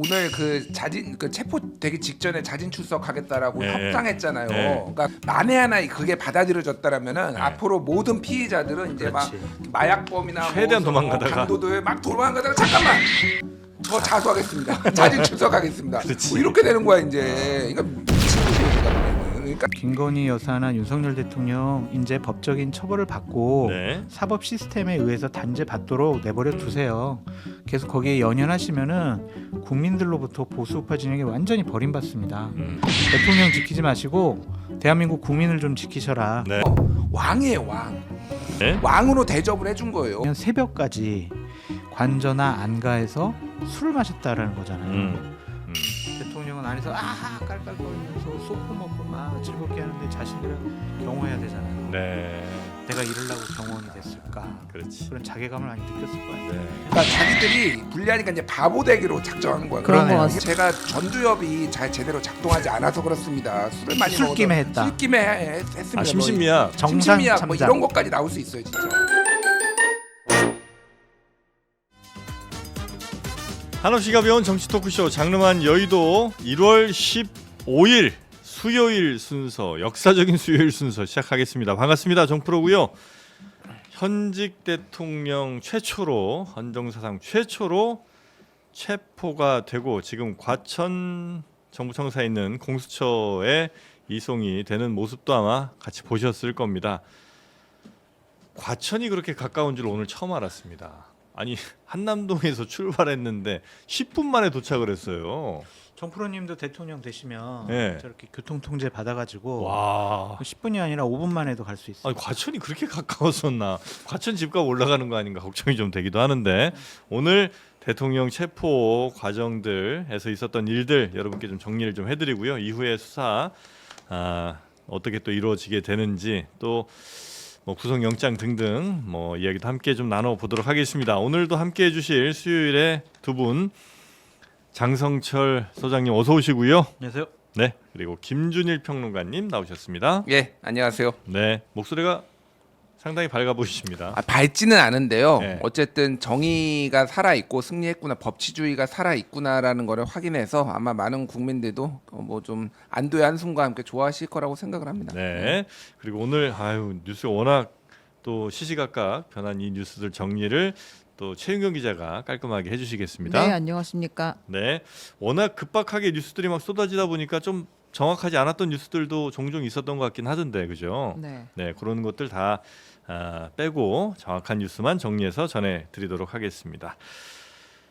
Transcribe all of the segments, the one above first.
오늘 그 자진 그 체포되기 직전에 자진 출석하겠다라고 네. 협상했잖아요. 네. 그러니까 만에 하나 그게 받아들여졌다라면은 네. 앞으로 모든 피의자들은 이제 막 마약범이나 최대한 뭐 도망가다가. 강도들 막 도망가다가 잠깐만 저 자수하겠습니다. 자진 출석하겠습니다. 그렇지. 뭐 이렇게 되는 거야 이제. 그러니까 미친 거지 여기가 보면은. 그러니까 김건희 여사나 윤석열 대통령 이제 법적인 처벌을 받고 네. 사법 시스템에 의해서 단죄받도록 내버려 두세요. 계속 거기에 연연하시면은 국민들로부터 보수우파 진영에 완전히 버림받습니다. 대통령 지키지 마시고 대한민국 국민을 좀 지키셔라. 네. 왕이에요 왕. 네. 왕으로 대접을 해준 거예요. 그냥 새벽까지 관저나 안가에서 술을 마셨다라는 거잖아요. 대통령은 안에서 아하 깔깔거리면서 소프 먹고 막 즐겁게 하는데 자신들은 경호해야 되잖아요. 네. 내가 이러려고 경호원이 됐을까? 그렇지. 그런 자괴감을 많이 느꼈을 거예요. 네. 그러니까 자기들이 불리하니까 이제 바보 되기로 작정하는 거야. 그런 것 이게 제가 전두엽이 잘 제대로 작동하지 않아서 그렇습니다. 술을 많이 술김에 먹어서 했다. 술김에 했습니다. 아 심신미약. 정상 심심이야 뭐 참작. 이런 것까지 나올 수 있어요 진짜. 한없이 가벼운 정치 토크쇼 장르만 여의도 1월 15일 수요일 순서, 역사적인 수요일 순서 시작하겠습니다. 반갑습니다. 정프로고요. 현직 대통령 최초로, 헌정사상 최초로 체포가 되고 지금 과천 정부청사에 있는 공수처에 이송이 되는 모습도 아마 같이 보셨을 겁니다. 과천이 그렇게 가까운 줄 오늘 처음 알았습니다. 아니 한남동에서 출발했는데 10분 만에 도착을 했어요. 정프로님도 대통령 되시면 네. 저렇게 교통 통제 받아가지고 와. 10분이 아니라 5분 만에도 갈 수 있어요. 아니 과천이 그렇게 가까웠었나? 과천 집값 올라가는 거 아닌가 걱정이 좀 되기도 하는데 오늘 대통령 체포 과정들에서 있었던 일들 여러분께 좀 정리를 좀 해드리고요. 이후에 수사 어떻게 또 이루어지게 되는지 또 뭐 구속영장 등등 뭐 이야기도 함께 좀 나눠보도록 하겠습니다. 오늘도 함께해 주실 수요일에 두 분 장성철 소장님 어서 오시고요. 안녕하세요. 네, 그리고 김준일 평론가님 나오셨습니다. 예 안녕하세요. 네, 목소리가 상당히 밝아 보이십니다. 밝지는 않은데요. 네. 어쨌든 정의가 살아 있고 승리했구나, 법치주의가 살아 있구나라는 거를 확인해서 아마 많은 국민들도 뭐 좀 안도의 한숨과 함께 좋아하실 거라고 생각을 합니다. 네, 그리고 오늘 뉴스 워낙 또 시시각각 변한 이 뉴스들 정리를 또 최윤경 기자가 깔끔하게 해주시겠습니다. 네, 안녕하십니까. 네, 워낙 급박하게 뉴스들이 막 쏟아지다 보니까 좀 정확하지 않았던 뉴스들도 종종 있었던 것 같긴 하던데, 그죠? 네. 네, 그런 것들 다 빼고 정확한 뉴스만 정리해서 전해드리도록 하겠습니다.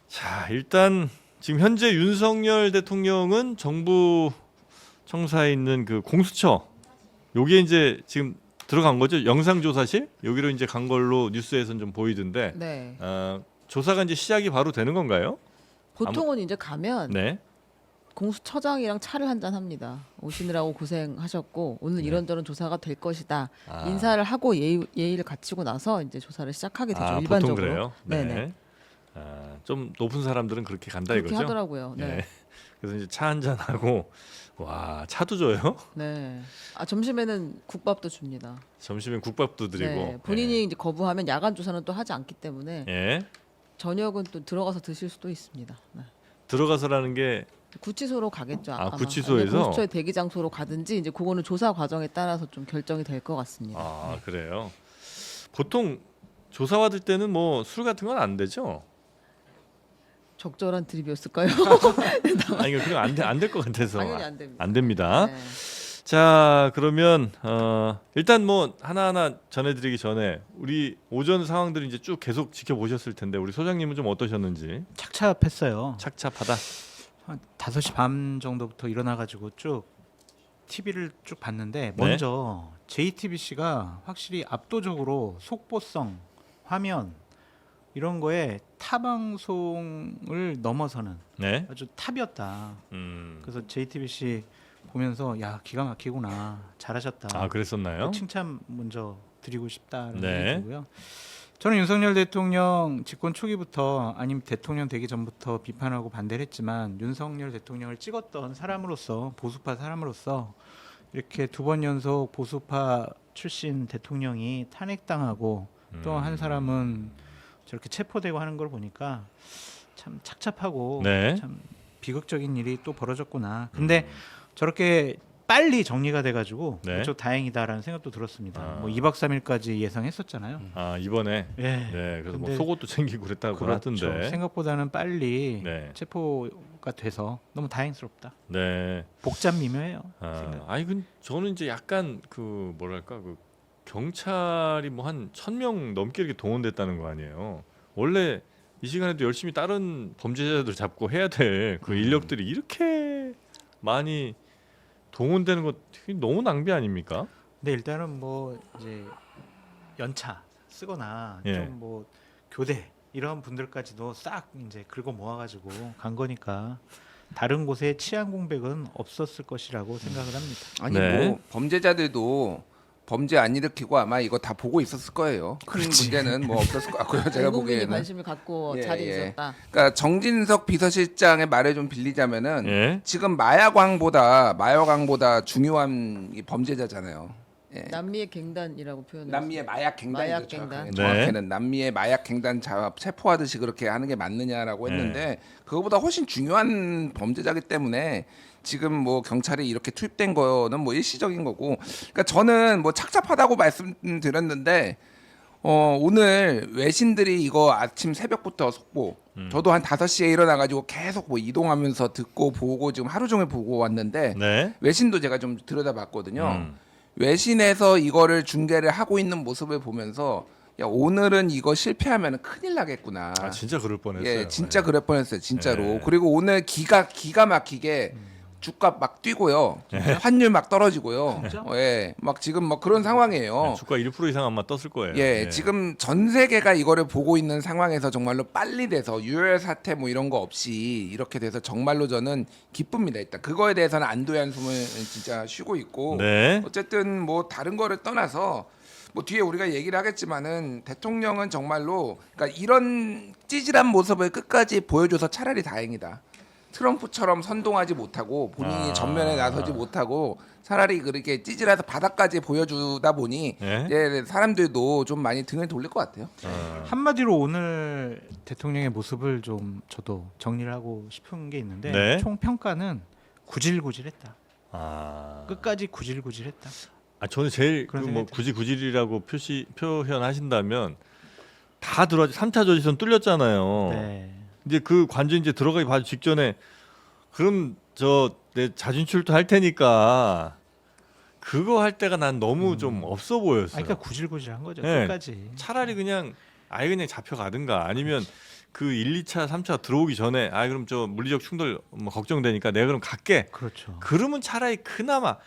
자, 일단 지금 현재 윤석열 대통령은 정부 청사에 있는 그 공수처, 요게 이제 지금 들어간 거죠? 영상조사실 여기로 이제 간 걸로 뉴스에서는 좀 보이던데 네. 조사가 이제 시작이 바로 되는 건가요? 보통은 이제 가면 네. 공수처장이랑 차를 한잔 합니다. 오시느라고 고생하셨고 오늘 네. 이런저런 조사가 될 것이다. 아. 인사를 하고 예의를 갖추고 나서 이제 조사를 시작하게 되죠. 보통 일반적으로. 그래요. 네네. 좀 높은 사람들은 그렇게 간다 그렇게 이거죠. 하더라고요. 네. 그래서 이제 차 한잔 하고 와 차도 줘요. 네. 점심에는 국밥도 줍니다. 점심엔 국밥도 드리고. 네. 본인이 이제 거부하면 야간 조사는 또 하지 않기 때문에 예. 저녁은 또 들어가서 드실 수도 있습니다. 네. 들어가서라는 게 구치소로 가겠죠. 아마. 구치소에서? 아니면 공수처의 대기 장소로 가든지 이제 그거는 조사 과정에 따라서 좀 결정이 될 것 같습니다. 그래요. 보통 조사 받을 때는 뭐 술 같은 건 안 되죠? 적절한 드립이었을까요? 아니 그냥 안 될 것 같아서 당연히 안 됩니다. 안 됩니다. 네. 자 그러면 일단 뭐 하나하나 전해드리기 전에 우리 오전 상황들을 이제 쭉 계속 지켜보셨을 텐데 우리 소장님은 좀 어떠셨는지. 착잡했어요. 착잡하다. 한 5시 반 정도부터 일어나가지고 쭉 TV를 쭉 봤는데 먼저 JTBC가 확실히 압도적으로 속보성, 화면 이런 거에 타 방송을 넘어서는 네. 아주 탑이었다. 그래서 JTBC 보면서 야 기가 막히구나 잘하셨다. 그랬었나요? 칭찬 먼저 드리고 싶다는 네. 생각이 들고요. 저는 윤석열 대통령 집권 초기부터 아니면 대통령 되기 전부터 비판하고 반대를 했지만 윤석열 대통령을 찍었던 사람으로서 보수파 사람으로서 이렇게 두 번 연속 보수파 출신 대통령이 탄핵당하고 또 한 사람은 저렇게 체포되고 하는 걸 보니까 참 착잡하고 네. 참 비극적인 일이 또 벌어졌구나. 근데 저렇게 빨리 정리가 돼가지고 네. 좀 다행이다라는 생각도 들었습니다. 아. 뭐 2박 3일까지 예상했었잖아요. 아 이번에 예. 네 그래서 뭐 근데 속옷도 챙기고 그랬다고 그렇죠. 하던데. 생각보다는 빨리 네. 체포가 돼서 너무 다행스럽다. 네. 복잡 미묘해요. 아니 근 저는 이제 약간 그 뭐랄까 그 경찰이 뭐 한 1,000명 넘게 이렇게 동원됐다는 거 아니에요. 원래 이 시간에도 열심히 다른 범죄자들 잡고 해야 될 그 인력들이 이렇게 많이 동원되는 거 되게 너무 낭비 아닙니까? 근데 일단은 뭐 이제 연차 쓰거나 예. 좀 뭐 교대 이런 분들까지도 싹 이제 긁어 모아가지고 간 거니까 다른 곳에 치안 공백은 없었을 것이라고 생각을 합니다. 아니 네. 뭐 범죄자들도 범죄 안 일으키고 아마 이거 다 보고 있었을 거예요. 큰 문제는 뭐 없었을 것 같고요. 제가 전 국민이 보기에는. 관심을 갖고 예, 자리에 예. 있었다. 그러니까 정진석 비서실장의 말을 좀 빌리자면은 예. 지금 마약왕보다 중요한 이 범죄자잖아요. 예. 남미의 갱단이라고 표현을 남미의 마약 갱단이죠. 마약 갱단. 정확히는 남미의 마약 갱단 체포하듯이 그렇게 하는 게 맞느냐라고 했는데 그거보다 훨씬 중요한 범죄자기 때문에 지금 뭐 경찰이 이렇게 투입된 거는 뭐 일시적인 거고. 그러니까 저는 뭐 착잡하다고 말씀드렸는데 오늘 외신들이 이거 아침 새벽부터 속보. 저도 한 5시에 일어나 가지고 계속 뭐 이동하면서 듣고 보고 지금 하루 종일 보고 왔는데 네. 외신도 제가 좀 들여다봤거든요. 음. 외신에서 이거를 중계를 하고 있는 모습을 보면서 야 오늘은 이거 실패하면 큰일 나겠구나. 아 진짜 그럴 뻔했어요. 예, 진짜 그럴 뻔했어요, 진짜로. 네. 그리고 오늘 기가 막히게 주가 막 뛰고요, 환율 막 떨어지고요. 예, 막 지금 막 그런 상황이에요. 네, 주가 1% 이상 아마 떴을 거예요. 예, 지금 전 세계가 이거를 보고 있는 상황에서 정말로 빨리 돼서 유혈 사태 뭐 이런 거 없이 이렇게 돼서 정말로 저는 기쁩니다. 일단 그거에 대해서는 안도의 한숨을 진짜 쉬고 있고. 네. 어쨌든 뭐 다른 거를 떠나서 뭐 뒤에 우리가 얘기를 하겠지만은 대통령은 정말로 그러니까 이런 찌질한 모습을 끝까지 보여줘서 차라리 다행이다. 트럼프처럼 선동하지 못하고 본인이 전면에 나서지 못하고 차라리 그렇게 찌질해서 바닥까지 보여주다 보니 예? 이제 사람들도 좀 많이 등을 돌릴 것 같아요. 한마디로 오늘 대통령의 모습을 좀 저도 정리를 하고 싶은 게 있는데 네. 총 평가는 구질구질했다. 아. 끝까지 구질구질했다. 아 저는 제일 그런 뭐 생각이 굳이 구질이라고 표현하신다면 다 들어와 3차 조지선 뚫렸잖아요. 네. 이제 그 관전 이제 들어가기 바로 직전에 그럼 저 내 자진출도 할 테니까 그거 할 때가 난 너무 좀 없어 보였어요. 그러니까 구질구질한 거죠. 네. 끝까지. 차라리 그냥 아예 그냥 잡혀가든가 아니면 그 1, 2차, 3차 들어오기 전에 아 그럼 저 물리적 충돌 뭐 걱정되니까 내가 그럼 갈게. 그렇죠. 그러면 차라리 그나마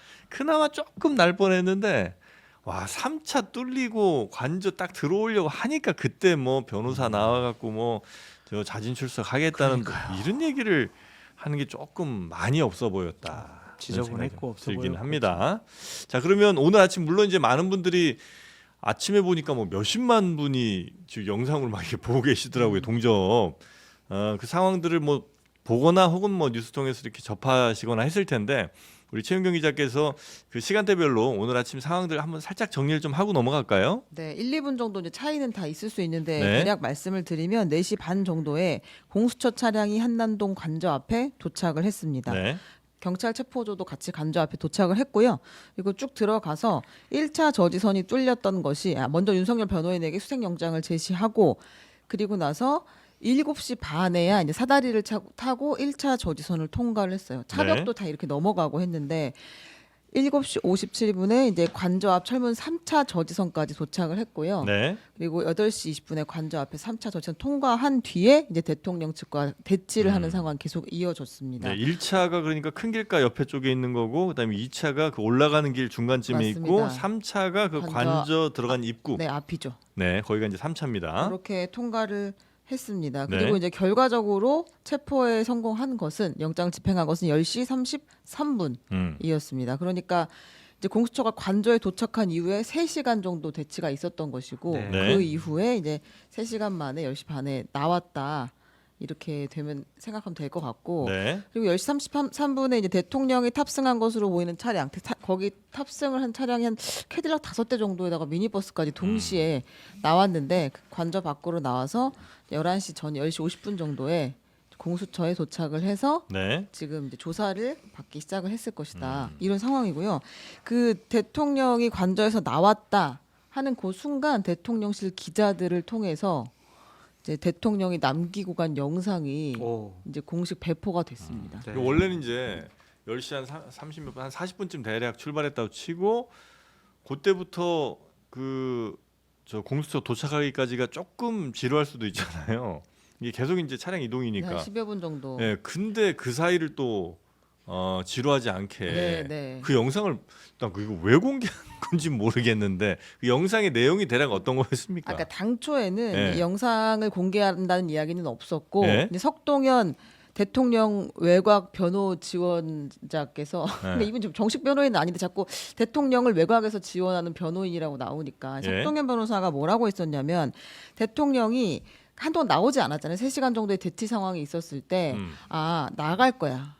조금 날 뻔했는데 와 3차 뚫리고 관저 딱 들어오려고 하니까 그때 뭐 변호사 나와갖고 뭐 저 자진 출석하겠다는 이런 얘기를 하는 게 조금 많이 없어 보였다. 지저분했고 없어 들긴 보였고. 합니다. 자 그러면 오늘 아침 물론 이제 많은 분들이 아침에 보니까 뭐 몇십만 분이 지금 영상을 막 이렇게 보고 계시더라고요. 동접 그 상황들을 뭐 보거나 혹은 뭐 뉴스 통해서 이렇게 접하시거나 했을 텐데 우리 최윤경 기자께서 그 시간대별로 오늘 아침 상황들 한번 살짝 정리를 좀 하고 넘어갈까요? 네, 1, 2분 정도 이제 차이는 다 있을 수 있는데 네. 대략 말씀을 드리면 4시 반 정도에 공수처 차량이 한남동 관저 앞에 도착을 했습니다. 네. 경찰 체포조도 같이 관저 앞에 도착을 했고요. 그리고 쭉 들어가서 1차 저지선이 뚫렸던 것이 먼저 윤석열 변호인에게 수색영장을 제시하고 그리고 나서 7시 반에야 이제 사다리를 타고 1차 저지선을 통과를 했어요. 차벽도 다 이렇게 넘어가고 했는데 7시 57분에 이제 관저 앞 철문 3차 저지선까지 도착을 했고요. 네. 그리고 8시 20분에 관저 앞에 3차 저지선 통과한 뒤에 이제 대통령 측과 대치를 하는 상황 계속 이어졌습니다. 네, 1차가 그러니까 큰 길가 옆에 쪽에 있는 거고 그다음에 2차가 그 올라가는 길 중간쯤에 있고 맞습니다. 3차가 그 관저 들어간 입구. 네, 앞이죠. 네, 거기가 이제 3차입니다. 그렇게 통과를 했습니다. 네. 그리고 이제 결과적으로 체포에 성공한 것은 영장 집행한 것은 10시 33분이었습니다. 그러니까 이제 공수처가 관저에 도착한 이후에 3시간 정도 대치가 있었던 것이고 네. 네. 그 이후에 이제 3시간 만에 10시 반에 나왔다. 이렇게 되면 생각하면 될 것 같고 네. 그리고 10시 33분에 이제 대통령이 탑승한 것으로 보이는 차량 거기 탑승을 한 차량이 한 캐딜락 5대 정도에다가 미니버스까지 동시에 나왔는데 그 관저 밖으로 나와서 11시 전 10시 50분 정도에 공수처에 도착을 해서 네. 지금 이제 조사를 받기 시작을 했을 것이다. 이런 상황이고요. 그 대통령이 관저에서 나왔다 하는 그 순간 대통령실 기자들을 통해서 이제 대통령이 남기고 간 영상이 오. 이제 공식 배포가 됐습니다. 네. 원래는 이제 10시 한 30몇 분, 한 40분쯤 대략 출발했다고 치고 그때부터 저 공수처 도착하기까지가 조금 지루할 수도 있잖아요. 이게 계속 이제 차량 이동이니까. 한 10여 분 정도. 예, 근데 그 사이를 또 지루하지 않게 네, 네. 그 영상을 난 이거 왜 공개한 건지 모르겠는데 그 영상의 내용이 대략 어떤 거였습니까? 아까 당초에는 네. 이 영상을 공개한다는 이야기는 없었고 네. 이제 석동현 대통령 외곽 변호 지원자께서 네. 근데 이분 좀 정식 변호인은 아닌데 자꾸 대통령을 외곽에서 지원하는 변호인이라고 나오니까 예. 석동현 변호사가 뭐라고 했었냐면 대통령이 한동안 나오지 않았잖아요. 3시간 정도의 대치 상황이 있었을 때 나갈 거야.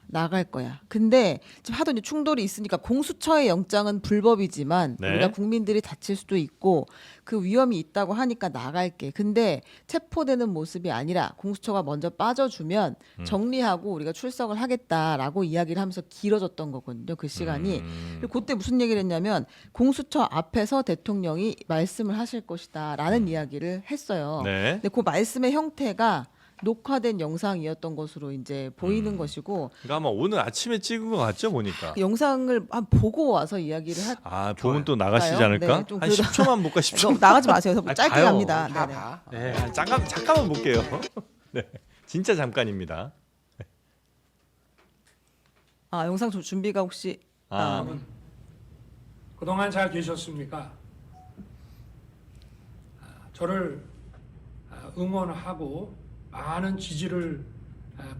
근데 지금 하도 이제 충돌이 있으니까 공수처의 영장은 불법이지만 네. 우리가 국민들이 다칠 수도 있고 그 위험이 있다고 하니까 나갈게. 근데 체포되는 모습이 아니라 공수처가 먼저 빠져주면 정리하고 우리가 출석을 하겠다라고 이야기를 하면서 길어졌던 거거든요. 그 시간이. 그리고 그때 무슨 얘기를 했냐면 공수처 앞에서 대통령이 말씀을 하실 것이다라는 이야기를 했어요. 네. 근데 그 말씀의 형태가 녹화된 영상이었던 것으로 이제 보이는 것이고 그러니까 아마 오늘 아침에 찍은 것 같죠 보니까. 그 영상을 보고 와서 이야기를 할 아 보면 또 나가시지 좋아요. 않을까? 네, 좀 한 그러다- 10초만 볼까 10초. 너무 나가지 마세요. 그래서 아니, 짧게 봐요. 갑니다. 다 네네. 봐. 네, 잠깐만 볼게요. 네, 진짜 잠깐입니다. 아 영상 준비가 혹시 아, 그동안 잘 계셨습니까? 저를 응원하고 많은 지지를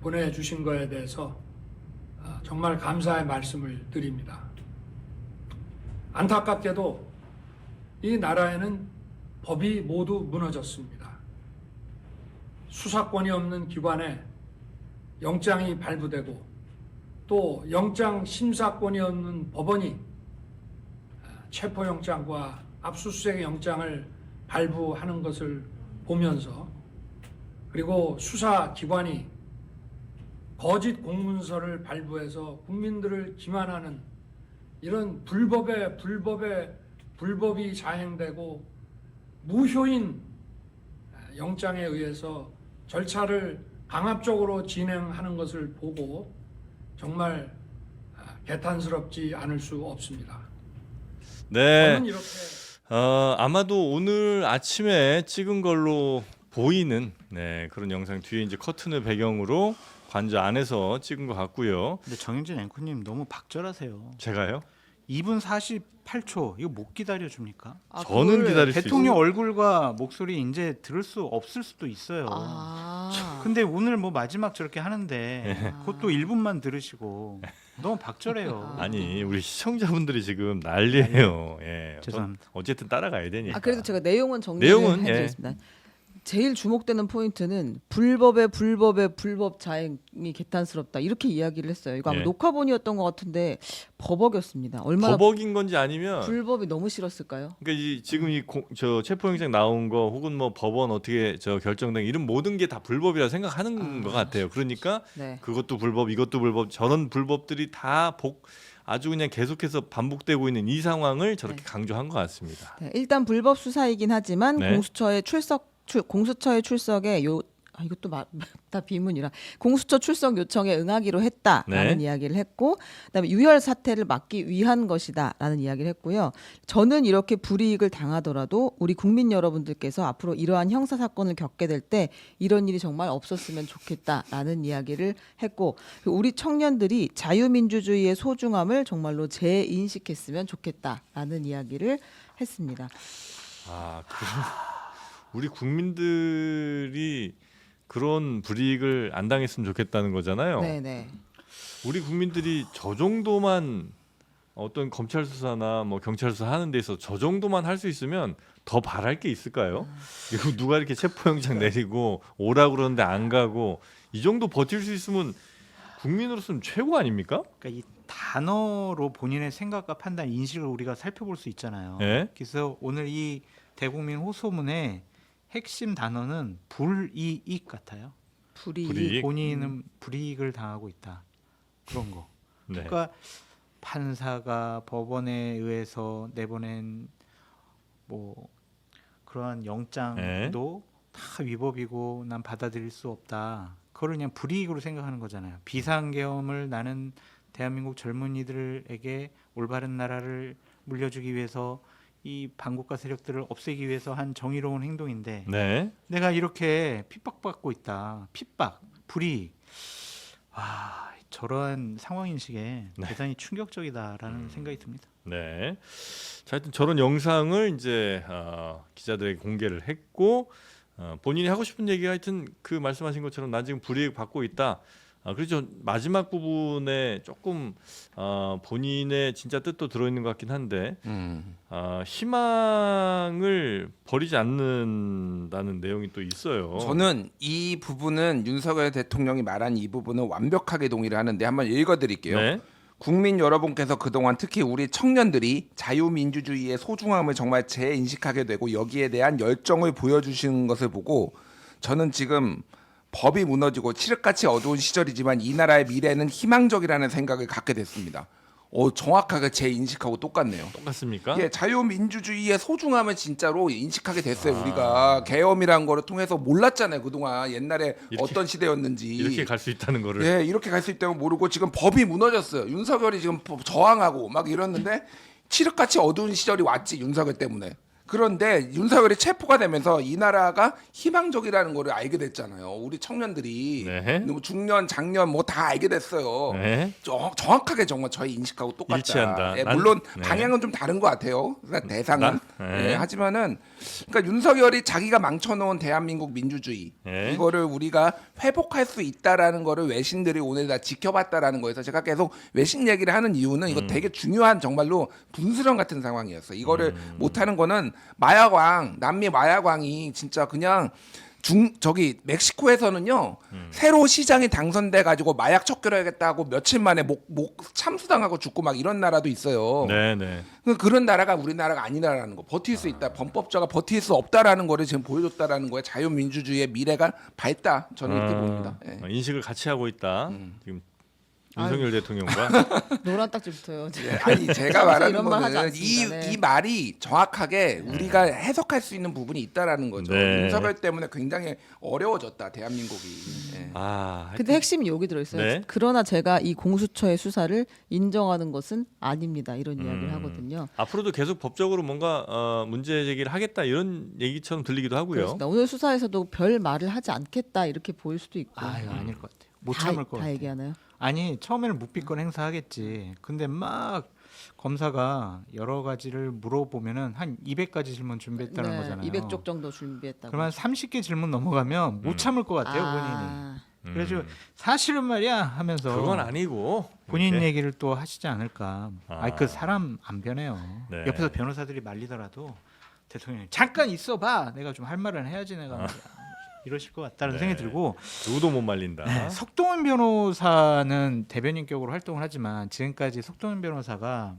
보내주신 거에 대해서 정말 감사의 말씀을 드립니다. 안타깝게도 이 나라에는 법이 모두 무너졌습니다. 수사권이 없는 기관에 영장이 발부되고 또 영장 심사권이 없는 법원이 체포영장과 압수수색 영장을 발부하는 것을 보면서 그리고 수사기관이 거짓 공문서를 발부해서 국민들을 기만하는 이런 불법이 자행되고 무효인 영장에 의해서 절차를 강압적으로 진행하는 것을 보고 정말 개탄스럽지 않을 수 없습니다. 네. 저는 이렇게 아마도 오늘 아침에 찍은 걸로 보이는 그런 영상 뒤에 이제 커튼을 배경으로 관저 안에서 찍은 것 같고요. 근데 정영진 앵커님 너무 박절하세요. 제가요? 2분 48초 이거 못 기다려 줍니까? 아, 저는 그걸- 기다릴 수 대통령 있어요. 얼굴과 목소리 이제 들을 수 없을 수도 있어요. 근데 오늘 뭐 마지막 저렇게 하는데 그것도 1분만 들으시고 너무 박절해요. 아니 우리 시청자분들이 지금 난리예요. 예. 죄송합니다. 어쨌든 따라가야 되니까. 아 그래도 제가 내용은 정리를 내용은, 해드리겠습니다. 제일 주목되는 포인트는 불법 자행이 개탄스럽다 이렇게 이야기를 했어요. 이거 아마 예. 녹화본이었던 것 같은데 버벅이었습니다. 얼마나 버벅인 건지 아니면 불법이 너무 싫었을까요? 그러니까 지금 저 체포영장 나온 거 혹은 뭐 법원 어떻게 저 결정된 이런 모든 게 다 불법이라 생각하는 것 같아요. 그러니까 네. 그것도 불법, 이것도 불법, 저런 불법들이 다 아주 그냥 계속해서 반복되고 있는 이 상황을 저렇게 네. 강조한 것 같습니다. 네, 일단 불법 수사이긴 하지만 네. 공수처의 출석에 이것도 다 비문이라 공수처 출석 요청에 응하기로 했다라는 네. 이야기를 했고 그다음에 유혈 사태를 막기 위한 것이다라는 이야기를 했고요. 저는 이렇게 불이익을 당하더라도 우리 국민 여러분들께서 앞으로 이러한 형사 사건을 겪게 될 때 이런 일이 정말 없었으면 좋겠다라는 이야기를 했고 우리 청년들이 자유민주주의의 소중함을 정말로 재인식했으면 좋겠다라는 이야기를 했습니다. 우리 국민들이 그런 불이익을 안 당했으면 좋겠다는 거잖아요. 네네. 우리 국민들이 저 정도만 어떤 검찰 수사나 뭐 경찰 수사 하는 데 있어서 저 정도만 할 수 있으면 더 바랄 게 있을까요? 이거 누가 이렇게 체포영장 내리고 오라 그러는데 안 가고 이 정도 버틸 수 있으면 국민으로서는 최고 아닙니까? 그러니까 이 단어로 본인의 생각과 판단, 인식을 우리가 살펴볼 수 있잖아요. 예? 그래서 오늘 이 대국민 호소문의 핵심 단어는 불이익 같아요. 불이익. 본인은 불이익을 당하고 있다. 그런 거. 네. 그러니까 판사가 법원에 의해서 내보낸 뭐 그러한 영장도 다 위법이고 난 받아들일 수 없다. 그걸 그냥 불이익으로 생각하는 거잖아요. 비상계엄을 나는 대한민국 젊은이들에게 올바른 나라를 물려주기 위해서 이 반국가 세력들을 없애기 위해서 한 정의로운 행동인데 네. 내가 이렇게 핍박받고 있다. 핍박, 불이익. 아, 저런 상황 인식에 대단히 충격적이다라는 생각이 듭니다. 네. 자, 하여튼 저런 영상을 이제 기자들에게 공개를 했고 본인이 하고 싶은 얘기가 하여튼 그 말씀하신 것처럼 난 지금 불이익 받고 있다. 그렇죠. 마지막 부분에 조금 본인의 진짜 뜻도 들어있는 것 같긴 한데 희망을 버리지 않는다는 내용이 또 있어요. 저는 이 부분은 윤석열 대통령이 말한 이 부분은 완벽하게 동의를 하는데 한번 읽어드릴게요. 네. 국민 여러분께서 그동안 특히 우리 청년들이 자유민주주의의 소중함을 정말 재인식하게 되고 여기에 대한 열정을 보여주시는 것을 보고 저는 지금 법이 무너지고 칠흑같이 어두운 시절이지만 이 나라의 미래는 희망적이라는 생각을 갖게 됐습니다. 정확하게 재인식하고 똑같네요. 똑같습니까? 예, 자유민주주의의 소중함을 진짜로 인식하게 됐어요. 우리가 계엄이라는 거를 통해서 몰랐잖아요. 그동안 옛날에 어떤 시대였는지. 이렇게 갈 수 있다는 거를. 예, 이렇게 갈 수 있다고 모르고 지금 법이 무너졌어요. 윤석열이 지금 저항하고 막 이러는데 칠흑같이 어두운 시절이 왔지 윤석열 때문에. 그런데 윤석열이 체포가 되면서 이 나라가 희망적이라는 거를 알게 됐잖아요. 우리 청년들이 네. 뭐 중년, 장년 뭐 다 알게 됐어요. 네. 정확하게 정말 저희 인식하고 똑같다. 일치한다. 예, 난- 물론 네. 방향은 좀 다른 것 같아요. 그러니까 대상은. 네. 예, 하지만은 그러니까 윤석열이 자기가 망쳐놓은 대한민국 민주주의 네. 이거를 우리가 회복할 수 있다라는 거를 외신들이 오늘 다 지켜봤다라는 거에서 제가 계속 외신 얘기를 하는 이유는 이거 되게 중요한 정말로 분수령 같은 상황이었어. 이거를 못하는 거는 마약왕 남미 마약왕이 진짜 그냥 저기 멕시코에서는요 새로 시장이 당선돼 가지고 마약 척결하겠다고 며칠 만에 목 참수당하고 죽고 막 이런 나라도 있어요. 네, 네. 그런 나라가 우리나라가 아니라는 거, 버틸 수 있다, 범법자가 버틸 수 없다라는 거를 지금 보여줬다라는 거에 자유민주주의의 미래가 밝다. 저는 이렇게 봅니다. 예. 인식을 같이 하고 있다. 지금 윤석열 대통령과 노란 딱지 붙어요. 예, 아니 제가 평소에 말하는 이런 말 하지 거는 않습니다. 네. 이 말이 정확하게 우리가 해석할 수 있는 부분이 있다라는 거죠. 네. 윤석열 때문에 굉장히 어려워졌다 대한민국이. 예. 근데 핵심이 여기 들어있어요. 네. 그러나 제가 이 공수처의 수사를 인정하는 것은 아닙니다. 이런 이야기를 하거든요. 앞으로도 계속 법적으로 뭔가 문제 제기를 하겠다 이런 얘기처럼 들리기도 하고요. 그렇습니다. 오늘 수사에서도 별 말을 하지 않겠다 이렇게 보일 수도 있고. 아유, 아닐 것 같아요. 못 다- 참을 것 다 같아요. 얘기하나요? 아니 처음에는 묵비권 행사하겠지. 근데 막 검사가 여러 가지를 물어보면은 한 200가지 질문 준비했다는 거잖아요. 200쪽 정도 준비했다고. 그러면 30개 질문 넘어가면 못 참을 것 같아요 본인이. 그래서 사실은 말이야 하면서 그건 아니고 본인 이렇게. 얘기를 또 하시지 않을까. 아니 그 사람 안 변해요. 네. 옆에서 변호사들이 말리더라도 대통령이 잠깐 있어봐. 내가 좀 할 말은 해야지 내가 말이야. 이러실 것 같다는 네. 생각이 들고. 누구도 못 말린다. 석동훈 변호사는 대변인격으로 활동을 하지만 지금까지 석동훈 변호사가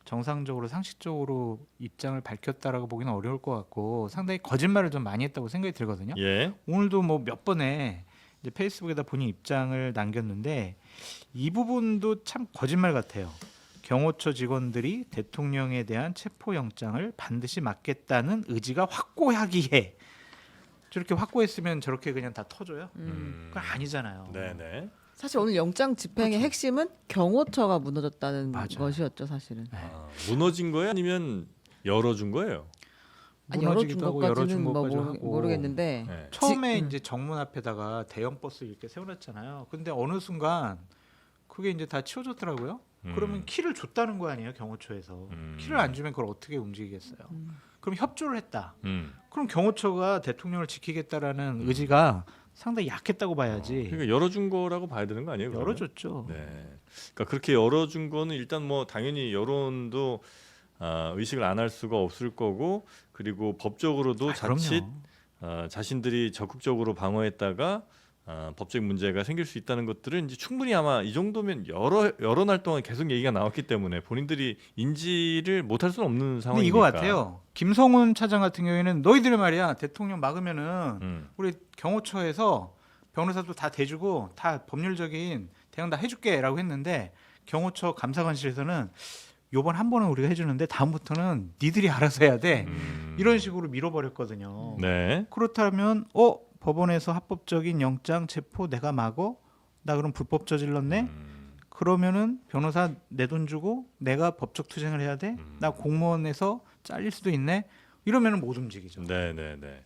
정상적으로 상식적으로 입장을 밝혔다라고 보기는 어려울 것 같고 상당히 거짓말을 좀 많이 했다고 생각이 들거든요. 예. 오늘도 뭐 몇 번에 이제 페이스북에다 본인 입장을 남겼는데 이 부분도 참 거짓말 같아요. 경호처 직원들이 대통령에 대한 체포영장을 반드시 막겠다는 의지가 확고하기에 저렇게 확고했으면 저렇게 그냥 다 터져요? 그건 아니잖아요. 네네. 사실 오늘 영장 집행의 핵심은 경호처가 무너졌다는 맞아요. 것이었죠, 사실은. 무너진 거예요? 아니면 열어준 거예요? 아니, 열어준 무너지기도 하고 열어준 것까지는 뭐 것까지 하고. 모르겠는데 네. 처음에 이제 정문 앞에다가 대형 버스 이렇게 세워놨잖아요. 근데 어느 순간 그게 이제 다 치워졌더라고요. 그러면 키를 줬다는 거 아니에요, 경호처에서. 키를 안 주면 그걸 어떻게 움직이겠어요. 그럼 협조를 했다. 그럼 경호처가 대통령을 지키겠다라는 의지가 상당히 약했다고 봐야지. 그러니까 열어준 거라고 봐야 되는 거 아니에요? 그러면? 열어줬죠. 네. 그러니까 그렇게 열어준 거는 일단 뭐 당연히 여론도 의식을 안 할 수가 없을 거고 그리고 법적으로도 자칫 자신들이 적극적으로 방어했다가 법적 문제가 생길 수 있다는 것들은 이제 충분히 아마 이 정도면 여러 날 동안 계속 얘기가 나왔기 때문에 본인들이 인지를 못할 수는 없는 근데 상황이니까. 이거 같아요. 김성훈 차장 같은 경우에는 너희들이 말이야 대통령 막으면은 음. 우리 경호처에서 변호사도 다 대주고 다 법률적인 대응 다 해줄게라고 했는데 경호처 감사관실에서는 요번 한 번은 우리가 해주는데 다음부터는 니들이 알아서 해야 돼. 이런 식으로 밀어버렸거든요. 네. 그렇다면 법원에서 합법적인 영장 체포 내가 막어? 나 그럼 불법 저질렀네? 그러면은 변호사 내 돈 주고 내가 법적 투쟁을 해야 돼? 나 공무원에서 잘릴 수도 있네? 이러면은 못 움직이죠. 네, 네, 네.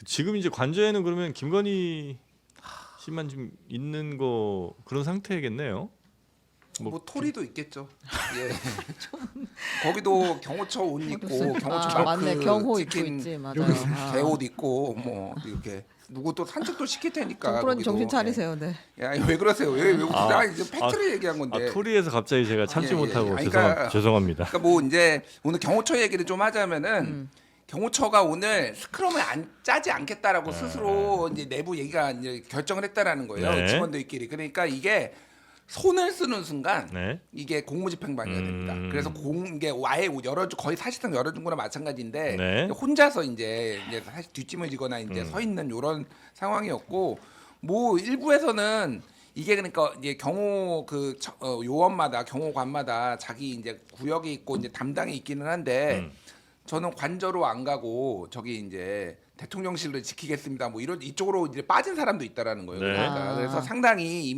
지금 이제 관저에는 그러면 김건희 씨만 좀 있는 거 그런 상태겠네요. 뭐 토리도 있겠죠. 예. 거기도 경호처 옷 입고 경호처 아, 마크 맞네. 경호 입고 찍힌 있지. 맞아요. 여기 아. 개옷 입고 뭐 이렇게 누구 또 산책도 시킬 테니까. 정프로님 거기도. 정신 차리세요. 네. 야, 왜 그러세요? 왜 아, 이제 팩트를 얘기한 건데. 토리에서 갑자기 제가 참지 예, 예. 못하고 아니, 그러니까- 죄송합니다. 그러니까 뭐 이제 오늘 경호처 얘기를 좀 하자면은 경호처가 오늘 스크럼을 안 짜지 않겠다라고 스스로 이제 내부 얘기가 이제 결정을 했다라는 거예요. 네. 직원들끼리. 그러니까 이게 손을 쓰는 순간 네. 이게 공무집행방해가 됩니다. 그래서 이게 아예 거의 사실상 열어준 거나 마찬가지인데 네. 혼자서 이제 사실 뒷짐을 지거나 이제 서 있는 이런 상황이었고 뭐 일부에서는 이게 그러니까 이제 경호 요원마다 경호관마다 자기 이제 구역이 있고 이제 담당이 있기는 한데 저는 관저로 안 가고 저기 이제 대통령실을 지키겠습니다. 뭐 이런 이쪽으로 이제 빠진 사람도 있다라는 거예요. 네. 그러니까 그래서 상당히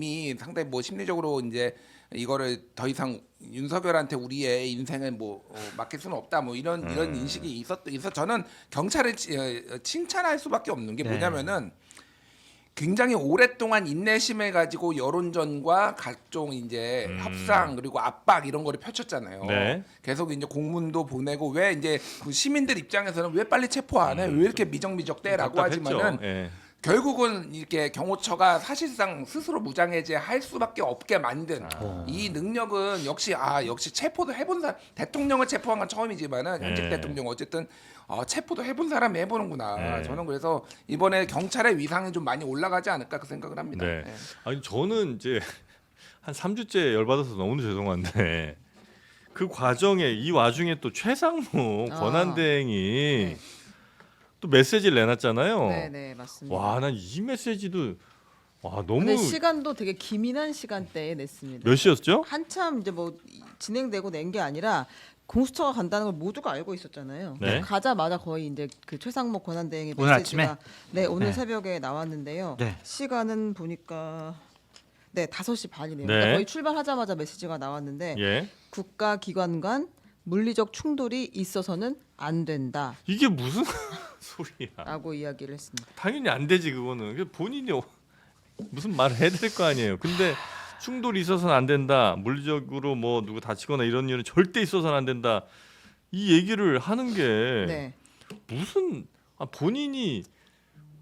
뭐 심리적으로 이제 이거를 더 이상 윤석열한테 우리의 인생을 뭐 맡길 수는 없다. 뭐 이런 인식이 있어 저는 경찰을 칭찬할 수밖에 없는 게 네. 뭐냐면은 굉장히 오랫동안 인내심을 가지고 여론전과 각종 이제 협상 그리고 압박 이런 거를 펼쳤잖아요. 네. 계속 이제 공문도 보내고 왜 이제 그 시민들 입장에서는 왜 빨리 체포 안 해? 왜 이렇게 미적미적대라고 답답했죠. 하지만은 예. 결국은 이렇게 경호처가 사실상 스스로 무장해제할 수밖에 없게 만든 이 능력은 역시 체포도 해본 사람 대통령을 체포한 건 처음이지만은 현직 네. 대통령 어쨌든 체포도 해본 사람이 해보는구나. 네. 저는 그래서 이번에 경찰의 위상이 좀 많이 올라가지 않을까 그 생각을 합니다. 네. 네. 아니 저는 이제 한 3주째 열받아서 너무 죄송한데 그 과정에 이 와중에 또 최상무 권한대행이 네. 또 메시지를 내놨잖아요. 네, 맞습니다. 와, 난 이 메시지도 너무 근데 시간도 되게 기민한 시간대에 냈습니다. 몇 시였죠? 한참 이제 뭐 진행되고 낸 게 아니라 공수처가 간다는 걸 모두가 알고 있었잖아요. 네. 가자마자 거의 이제 그 최상목 권한대행의 오늘 메시지가 아침에? 오늘 네. 새벽에 나왔는데요. 네. 시간은 보니까 5시 반이네요. 네. 그러니까 거의 출발하자마자 메시지가 나왔는데 예. 국가기관 간 물리적 충돌이 있어서는 안 된다라고 이게 무슨 소리야? 이야기를 했습니다. 당연히 안 되지 그거는. 본인이 무슨 말을 해야 될 거 아니에요. 근데 충돌이 있어서는 안 된다. 물리적으로 뭐 누구 다치거나 이런 일은 절대 있어서는 안 된다. 이 얘기를 하는 게 네. 무슨 본인이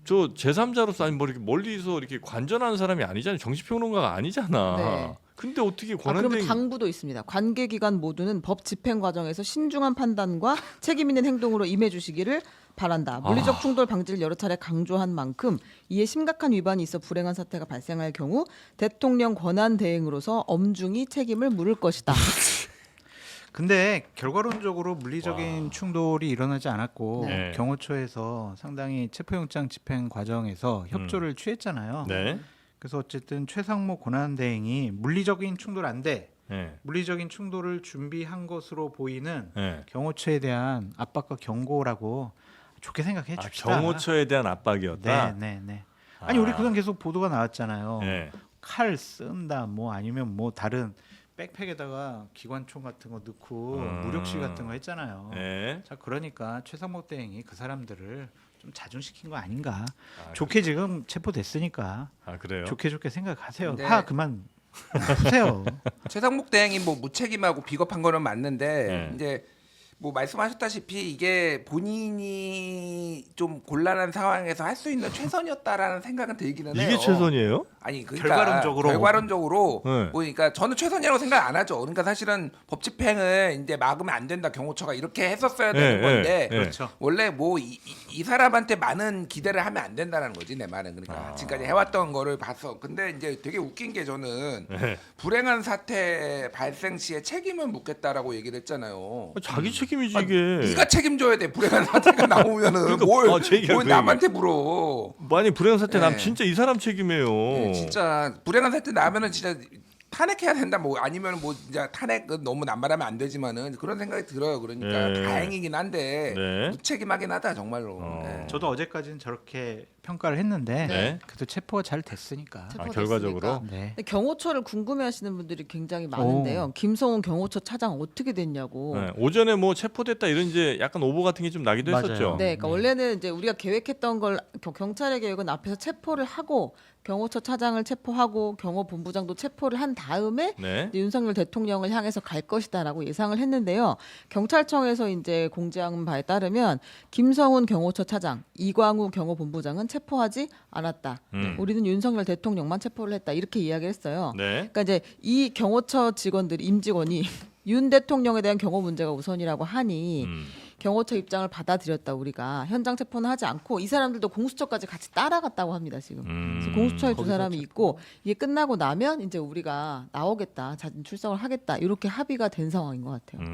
저 제3자로서 아니 뭐 이렇게 멀리서 이렇게 관전하는 사람이 아니잖아요. 정치평론가가 아니잖아. 네. 근데 어떻게 그러면 권한대행 당부도 있습니다. 관계기관 모두는 법 집행 과정에서 신중한 판단과 책임 있는 행동으로 임해주시기를 바란다. 물리적 충돌 방지를 여러 차례 강조한 만큼 이에 심각한 위반이 있어 불행한 사태가 발생할 경우 대통령 권한 대행으로서 엄중히 책임을 물을 것이다. 근데 결과론적으로 물리적인 충돌이 일어나지 않았고 네. 경호처에서 상당히 체포영장 집행 과정에서 협조를 취했잖아요. 네. 그래서 어쨌든 최상목 권한대행이 물리적인 충돌 안 돼. 네. 물리적인 충돌을 준비한 것으로 보이는 네. 경호처에 대한 압박과 경고라고 좋게 생각해 줍시다. 경호처에 대한 압박이었다. 네. 아니 우리 그건 계속 보도가 나왔잖아요. 네. 칼 쓴다 뭐 아니면 뭐 다른 백팩에다가 기관총 같은 거 넣고 무력시 같은 거 했잖아요. 네. 자 그러니까 최상목 대행이 그 사람들을 좀 자중시킨 거 아닌가. 좋게 지금 체포됐으니까 그래요? 좋게 생각하세요. 네. 화 그만 푸세요. 최상목 대행이 뭐 무책임하고 비겁한 거는 맞는데 네. 이제 뭐 말씀하셨다시피 이게 본인이 좀 곤란한 상황에서 할 수 있는 최선이었다라는 생각은 들기는 해요. 이게 최선이에요? 아니 그러니까 결과론적으로. 네. 보니까 저는 최선이라고 생각 안 하죠. 그러니까 사실은 법 집행을 이제 막으면 안 된다. 경호처가 이렇게 했었어야 되는 건데 그렇죠. 원래 뭐 이 사람한테 많은 기대를 하면 안 된다는 거지 내 말은. 그러니까 지금까지 해왔던 거를 봤어. 근데 이제 되게 웃긴 게 저는 불행한 사태 발생 시에 책임을 묻겠다라고 얘기를 했잖아요. 자기 책임 책임이지 아, 이게. 네가 책임져야 돼. 불행한 사태가 나오면은 그러니까, 뭘 제 얘기야, 그 남한테 물어. 만약 불행한 사태 나면 네. 진짜 이 사람 책임이에요. 예, 진짜 불행한 사태 나면은 진짜 탄핵해야 된다. 뭐 아니면 뭐 진짜 탄핵은 너무 남발하면 안 되지만은 그런 생각이 들어요. 그러니까 네. 다행이긴 한데 네. 무책임하긴 하다 정말로. 어. 예. 저도 어제까지는 저렇게 평가를 했는데 네. 그래도 체포가 잘 됐으니까. 체포됐으니까. 결과적으로? 네. 근데 경호처를 궁금해하시는 분들이 굉장히 많은데요. 김성훈 경호처 차장 어떻게 됐냐고. 네. 오전에 뭐 체포됐다 이런 이제 약간 오보 같은 게 좀 나기도 맞아요. 했었죠. 네, 그러니까 원래는 이제 우리가 계획했던 걸 경찰의 계획은 앞에서 체포를 하고 경호처 차장을 체포하고 경호본부장도 체포를 한 다음에 네. 이제 윤석열 대통령을 향해서 갈 것이다라고 예상을 했는데요. 경찰청에서 이제 공지한 바에 따르면 김성훈 경호처 차장, 이광우 경호본부장은 체포하지 않았다. 우리는 윤석열 대통령만 체포를 했다. 이렇게 이야기를 했어요. 네. 그러니까 이제 이 경호처 직원들이 임직원이 윤 대통령에 대한 경호 문제가 우선이라고 하니 경호처 입장을 받아들였다 우리가 현장 체포는 하지 않고 이 사람들도 공수처까지 같이 따라갔다고 합니다 지금. 그래서 공수처에 두 사람이 있고 이게 끝나고 나면 이제 우리가 나오겠다 자진 출석을 하겠다 이렇게 합의가 된 상황인 것 같아요.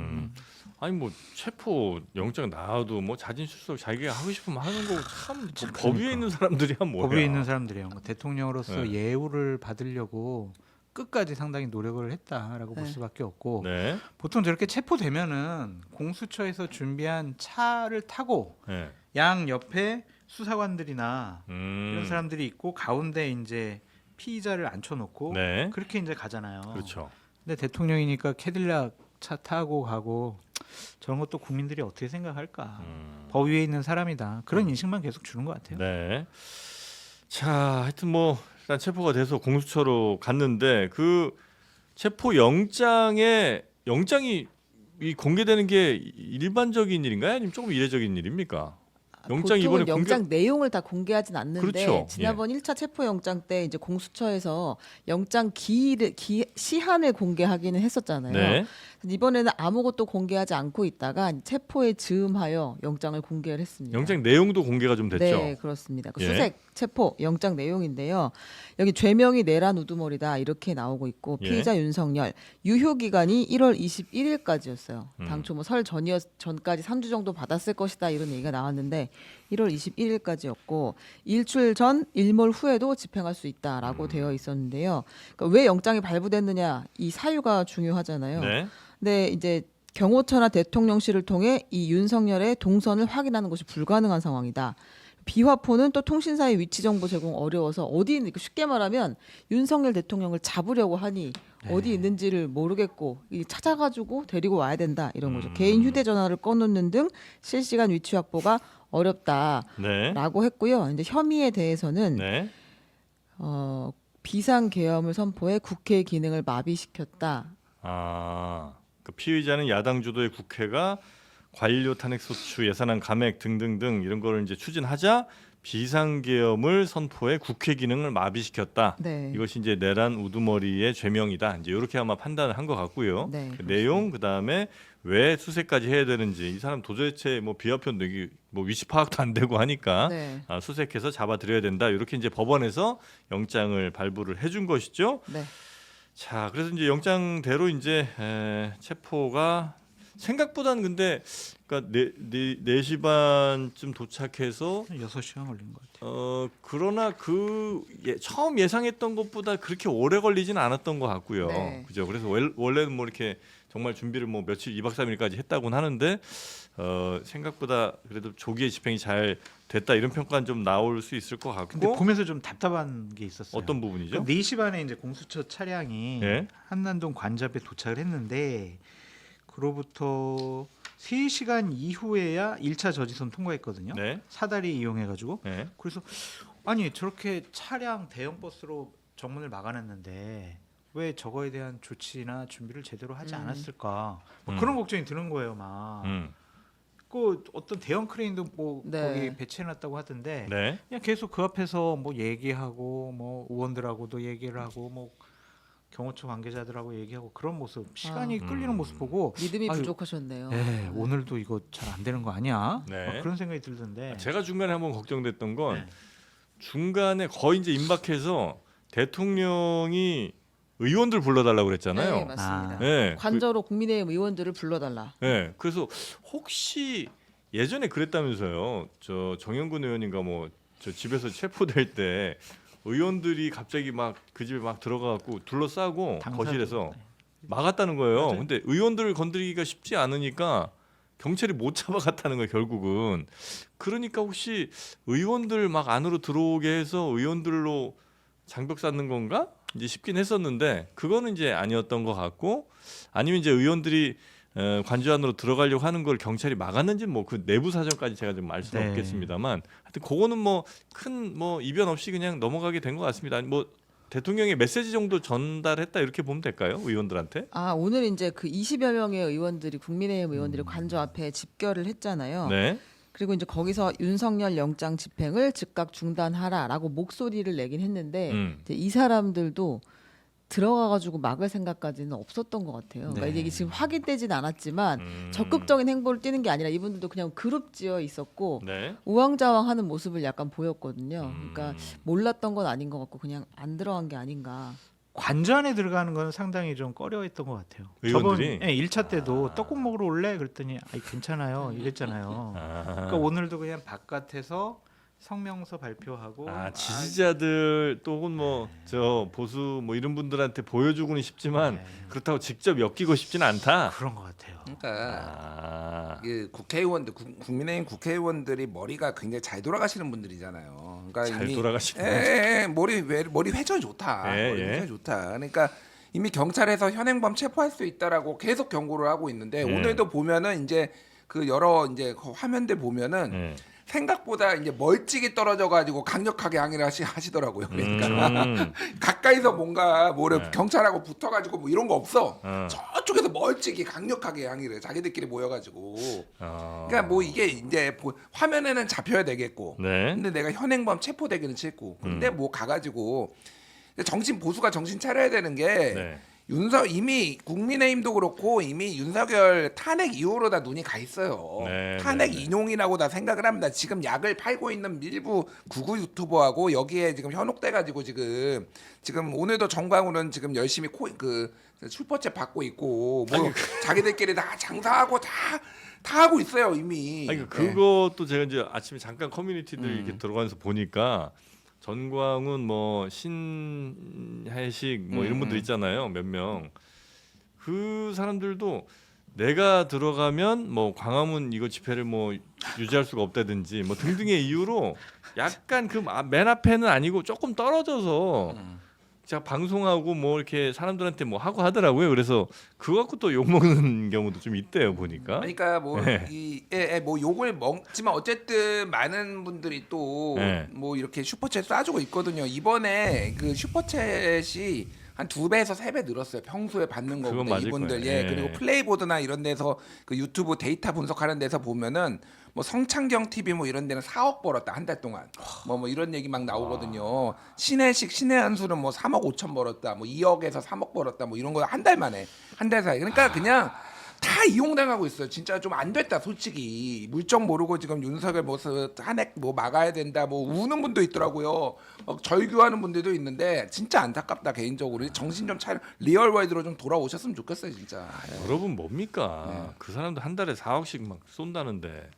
아니 뭐 체포 영장 나와도 뭐 자진 출석 자기가 하고 싶으면 하는 거고 참 법 위에 있는 사람들이야 뭐야. 법 위에 있는 사람들이요. 뭐 대통령으로서 네. 예우를 받으려고 끝까지 상당히 노력을 했다라고 볼 네. 수밖에 없고 네. 보통 저렇게 체포되면은 공수처에서 준비한 차를 타고 네. 양 옆에 수사관들이나 음. 이런 사람들이 있고 가운데 이제 피의자를 앉혀놓고 네. 그렇게 이제 가잖아요. 그렇죠. 근데 대통령이니까 캐딜락 차 타고 가고 저런 것도 국민들이 어떻게 생각할까? 법 위에 있는 사람이다. 그런 인식만 계속 주는 것 같아요. 네. 자, 하여튼 뭐 일단 체포가 돼서 공수처로 갔는데 그 체포 영장이 이 공개되는 게 일반적인 일인가요? 아니면 조금 이례적인 일입니까? 영장 보통은 이번에 영장 내용을 다 공개하진 않는데 그렇죠. 지난번 1차 체포 영장 때 이제 공수처에서 영장 시한을 공개하기는 했었잖아요. 네. 이번에는 아무것도 공개하지 않고 있다가 체포에 즈음하여 영장을 공개를 했습니다. 영장 내용도 공개가 좀 됐죠. 네, 그렇습니다. 그 예. 수색 체포 영장 내용인데요. 여기 죄명이 내란 우두머리다 이렇게 나오고 있고 예. 피의자 윤석열 유효 기간이 1월 21일까지였어요. 음. 당초 뭐 설 전까지 3주 정도 받았을 것이다 이런 얘기가 나왔는데 1월 21일까지였고 일출 전 일몰 후에도 집행할 수 있다라고 되어 있었는데요. 그러니까 왜 영장이 발부됐느냐 이 사유가 중요하잖아요. 네. 근데 이제 경호처나 대통령실을 통해 이 윤석열의 동선을 확인하는 것이 불가능한 상황이다. 비화포는 또 통신사의 위치 정보 제공 어려워서 어디 있는 쉽게 말하면 윤석열 대통령을 잡으려고 하니 어디 있는지를 모르겠고 찾아가지고 데리고 와야 된다 이런 거죠. 개인 휴대전화를 꺼놓는 등 실시간 위치 확보가 어렵다라고 네. 했고요. 이제 혐의에 대해서는 네. 비상계엄을 선포해 국회 기능을 마비시켰다. 아, 그 피의자는 야당 주도의 국회가 관료 탄핵 소추, 예산안 감액 등등등 이런 거를 이제 추진하자 비상계엄을 선포해 국회 기능을 마비시켰다. 네. 이것이 이제 내란 우두머리의 죄명이다. 이제 이렇게 아마 판단을 한 것 같고요. 네, 그 내용 그다음에 왜 수색까지 해야 되는지 이 사람 도대체 뭐 비화편 내기 뭐 위치 파악도 안 되고 하니까 네. 수색해서 잡아들여야 된다. 이렇게 이제 법원에서 영장을 발부를 해준 것이죠. 네. 자, 그래서 이제 영장대로 이제 체포가 생각보다는 근데 그러니까 4시 반쯤 도착해서 6시간 걸린 것 같아요. 그러나 처음 예상했던 것보다 그렇게 오래 걸리지는 않았던 것 같고요. 네. 그죠? 그래서 원래는 뭐 이렇게 정말 준비를 뭐 며칠 2박 3일까지 했다고는 하는데 생각보다 그래도 조기에 집행이 잘 됐다 이런 평가는 좀 나올 수 있을 것 같고. 근데 보면서 좀 답답한 게 있었어요. 어떤 부분이죠? 4시 반에 이제 공수처 차량이 예. 한남동 관저앞에 도착을 했는데 그로부터 3시간 이후에야 1차 저지선 통과했거든요. 네. 사다리 이용해가지고. 네. 그래서 아니 저렇게 차량 대형 버스로 정문을 막아냈는데 왜 저거에 대한 조치나 준비를 제대로 하지 않았을까? 뭐 그런 걱정이 드는 거예요, 막. 그 어떤 대형 크레인도 뭐 네. 거기 배치해놨다고 하던데 네. 그냥 계속 그 앞에서 뭐 얘기하고 뭐 의원들하고도 얘기를 하고 뭐 경호처 관계자들하고 얘기하고 그런 모습 시간이 끌리는 모습 보고 믿음이 아유, 부족하셨네요. 네, 오늘도 이거 잘 안 되는 거 아니야? 네. 막 그런 생각이 들던데. 제가 중간에 한번 걱정됐던 건 네. 중간에 거의 이제 임박해서 대통령이 의원들 불러달라고 네, 그랬잖아요. 맞습니다. 네, 관저로 국민의힘 의원들을 불러달라. 네, 그래서 혹시 예전에 그랬다면서요. 저 정영근 의원인가 뭐 저 집에서 체포될 때 의원들이 갑자기 막 그 집에 막 들어가갖고 둘러싸고 당사도- 거실에서 막았다는 거예요. 맞아요. 근데 의원들을 건드리기가 쉽지 않으니까 경찰이 못 잡아갔다는 거예요. 결국은. 그러니까 혹시 의원들 막 안으로 들어오게 해서 의원들로 장벽 쌓는 건가? 이제 싶긴 했었는데 그거는 이제 아니었던 것 같고 아니면 이제 의원들이 관저 안으로 들어가려고 하는 걸 경찰이 막았는지 뭐 그 내부 사정까지 제가 좀 알 수는 네. 없겠습니다만 하여튼 그거는 뭐 큰 뭐 이변 없이 그냥 넘어가게 된 것 같습니다. 뭐 대통령의 메시지 정도 전달했다 이렇게 보면 될까요? 의원들한테? 아 오늘 이제 그 20여 명의 의원들이 국민의힘 의원들이 관저 앞에 집결을 했잖아요. 네. 그리고 이제 거기서 윤석열 영장 집행을 즉각 중단하라라고 목소리를 내긴 했는데 이제 이 사람들도 들어가가지고 막을 생각까지는 없었던 것 같아요. 그러니까 네. 이게 지금 확인되진 않았지만 적극적인 행보를 띠는 게 아니라 이분들도 그냥 그룹지어 있었고 네. 우왕좌왕하는 모습을 약간 보였거든요. 음. 그러니까 몰랐던 건 아닌 것 같고 그냥 안 들어간 게 아닌가. 관저 안에 들어가는 건 상당히 좀 꺼려했던 것 같아요. 의원들이? 저번 1차 때도 떡국 먹으러 올래? 그랬더니 아이, 괜찮아요 이랬잖아요. 그러니까 오늘도 그냥 바깥에서 성명서 발표하고 지지자들 또 혹은 뭐 저 보수 뭐 이런 분들한테 보여주고는 싶지만 네. 그렇다고 직접 엮이고 싶지는 않다. 그런 것 같아요. 그러니까 그 국회의원들 국민의힘 국회의원들이 머리가 굉장히 잘 돌아가시는 분들이잖아요. 그러니까 잘 이미 돌아가시는 머리 회전이 좋다. 예, 머리 예. 회전이 좋다. 그러니까 이미 경찰에서 현행범 체포할 수 있다라고 계속 경고를 하고 있는데 예. 오늘도 보면은 이제 그 여러 이제 그 화면들 보면은 네. 생각보다 이제 멀찍이 떨어져 가지고 강력하게 항의를 하시더라고요. 그러니까 음. 가까이서 뭔가 뭐를 네. 경찰하고 붙어가지고 뭐 이런 거 없어. 어. 저쪽에서 멀찍이 강력하게 항의를 자기들끼리 모여가지고. 어. 그러니까 뭐 이게 이제 화면에는 잡혀야 되겠고. 네. 근데 내가 현행범 체포되기는 싫고. 근데 뭐 가가지고 보수가 정신 차려야 되는 게. 네. 이미 국민의힘도 그렇고 이미 윤석열 탄핵 이후로 다 눈이 가 있어요. 네, 탄핵 네, 네. 인용이라고 다 생각을 합니다. 지금 약을 팔고 있는 일부 구구 유튜버하고 여기에 지금 현혹돼 가지고 지금 오늘도 정광훈은 지금 열심히 그 슈퍼챗 받고 있고 뭐 자기들끼리 다 장사하고 다 하고 있어요 이미. 아니 네. 그것도 제가 이제 아침에 잠깐 커뮤니티들 이렇게 들어가면서 보니까 전광훈 뭐 신혜식 뭐 이런 분들 있잖아요. 몇 명. 그 사람들도 내가 들어가면 뭐 광화문 이거 집회를 뭐 유지할 수가 없다든지 뭐 등등의 이유로 약간 그 맨 앞에는 아니고 조금 떨어져서 제가 방송하고 뭐 이렇게 사람들한테 뭐 하고 하더라고요. 그래서 그거 갖고 또 욕 먹는 경우도 좀 있대요 보니까. 그러니까 뭐 네. 뭐 욕을 먹지만 어쨌든 많은 분들이 또 뭐 네. 이렇게 슈퍼챗 쏴주고 있거든요. 이번에 그 슈퍼챗이 한 2배에서 3배 늘었어요. 평소에 받는 그건 거보다 맞을 이분들. 거예요. 예. 예. 그리고 플레이보드나 이런 데서 그 유튜브 데이터 분석하는 데서 보면은 뭐 성창경 TV 뭐 이런 데는 4억 벌었다 한 달 동안. 뭐 이런 얘기 막 나오거든요. 신혜식 신혜한수는 뭐 3억 5천 벌었다. 뭐 2억에서 3억 벌었다. 뭐 이런 거 한 달 만에 한 달 사이. 그러니까 그냥 다 이용당하고 있어요. 진짜 좀 안 됐다 솔직히. 물정 모르고 지금 윤석열 모습 탄핵 뭐 막아야 된다 뭐 우는 분도 있더라고요. 절규하는 분들도 있는데 진짜 안타깝다 개인적으로. 정신 좀 차려 리얼 월드로 좀 돌아오셨으면 좋겠어요 진짜. 여러분 뭡니까? 그 사람들 한 달에 4억씩 막 쏜다는데.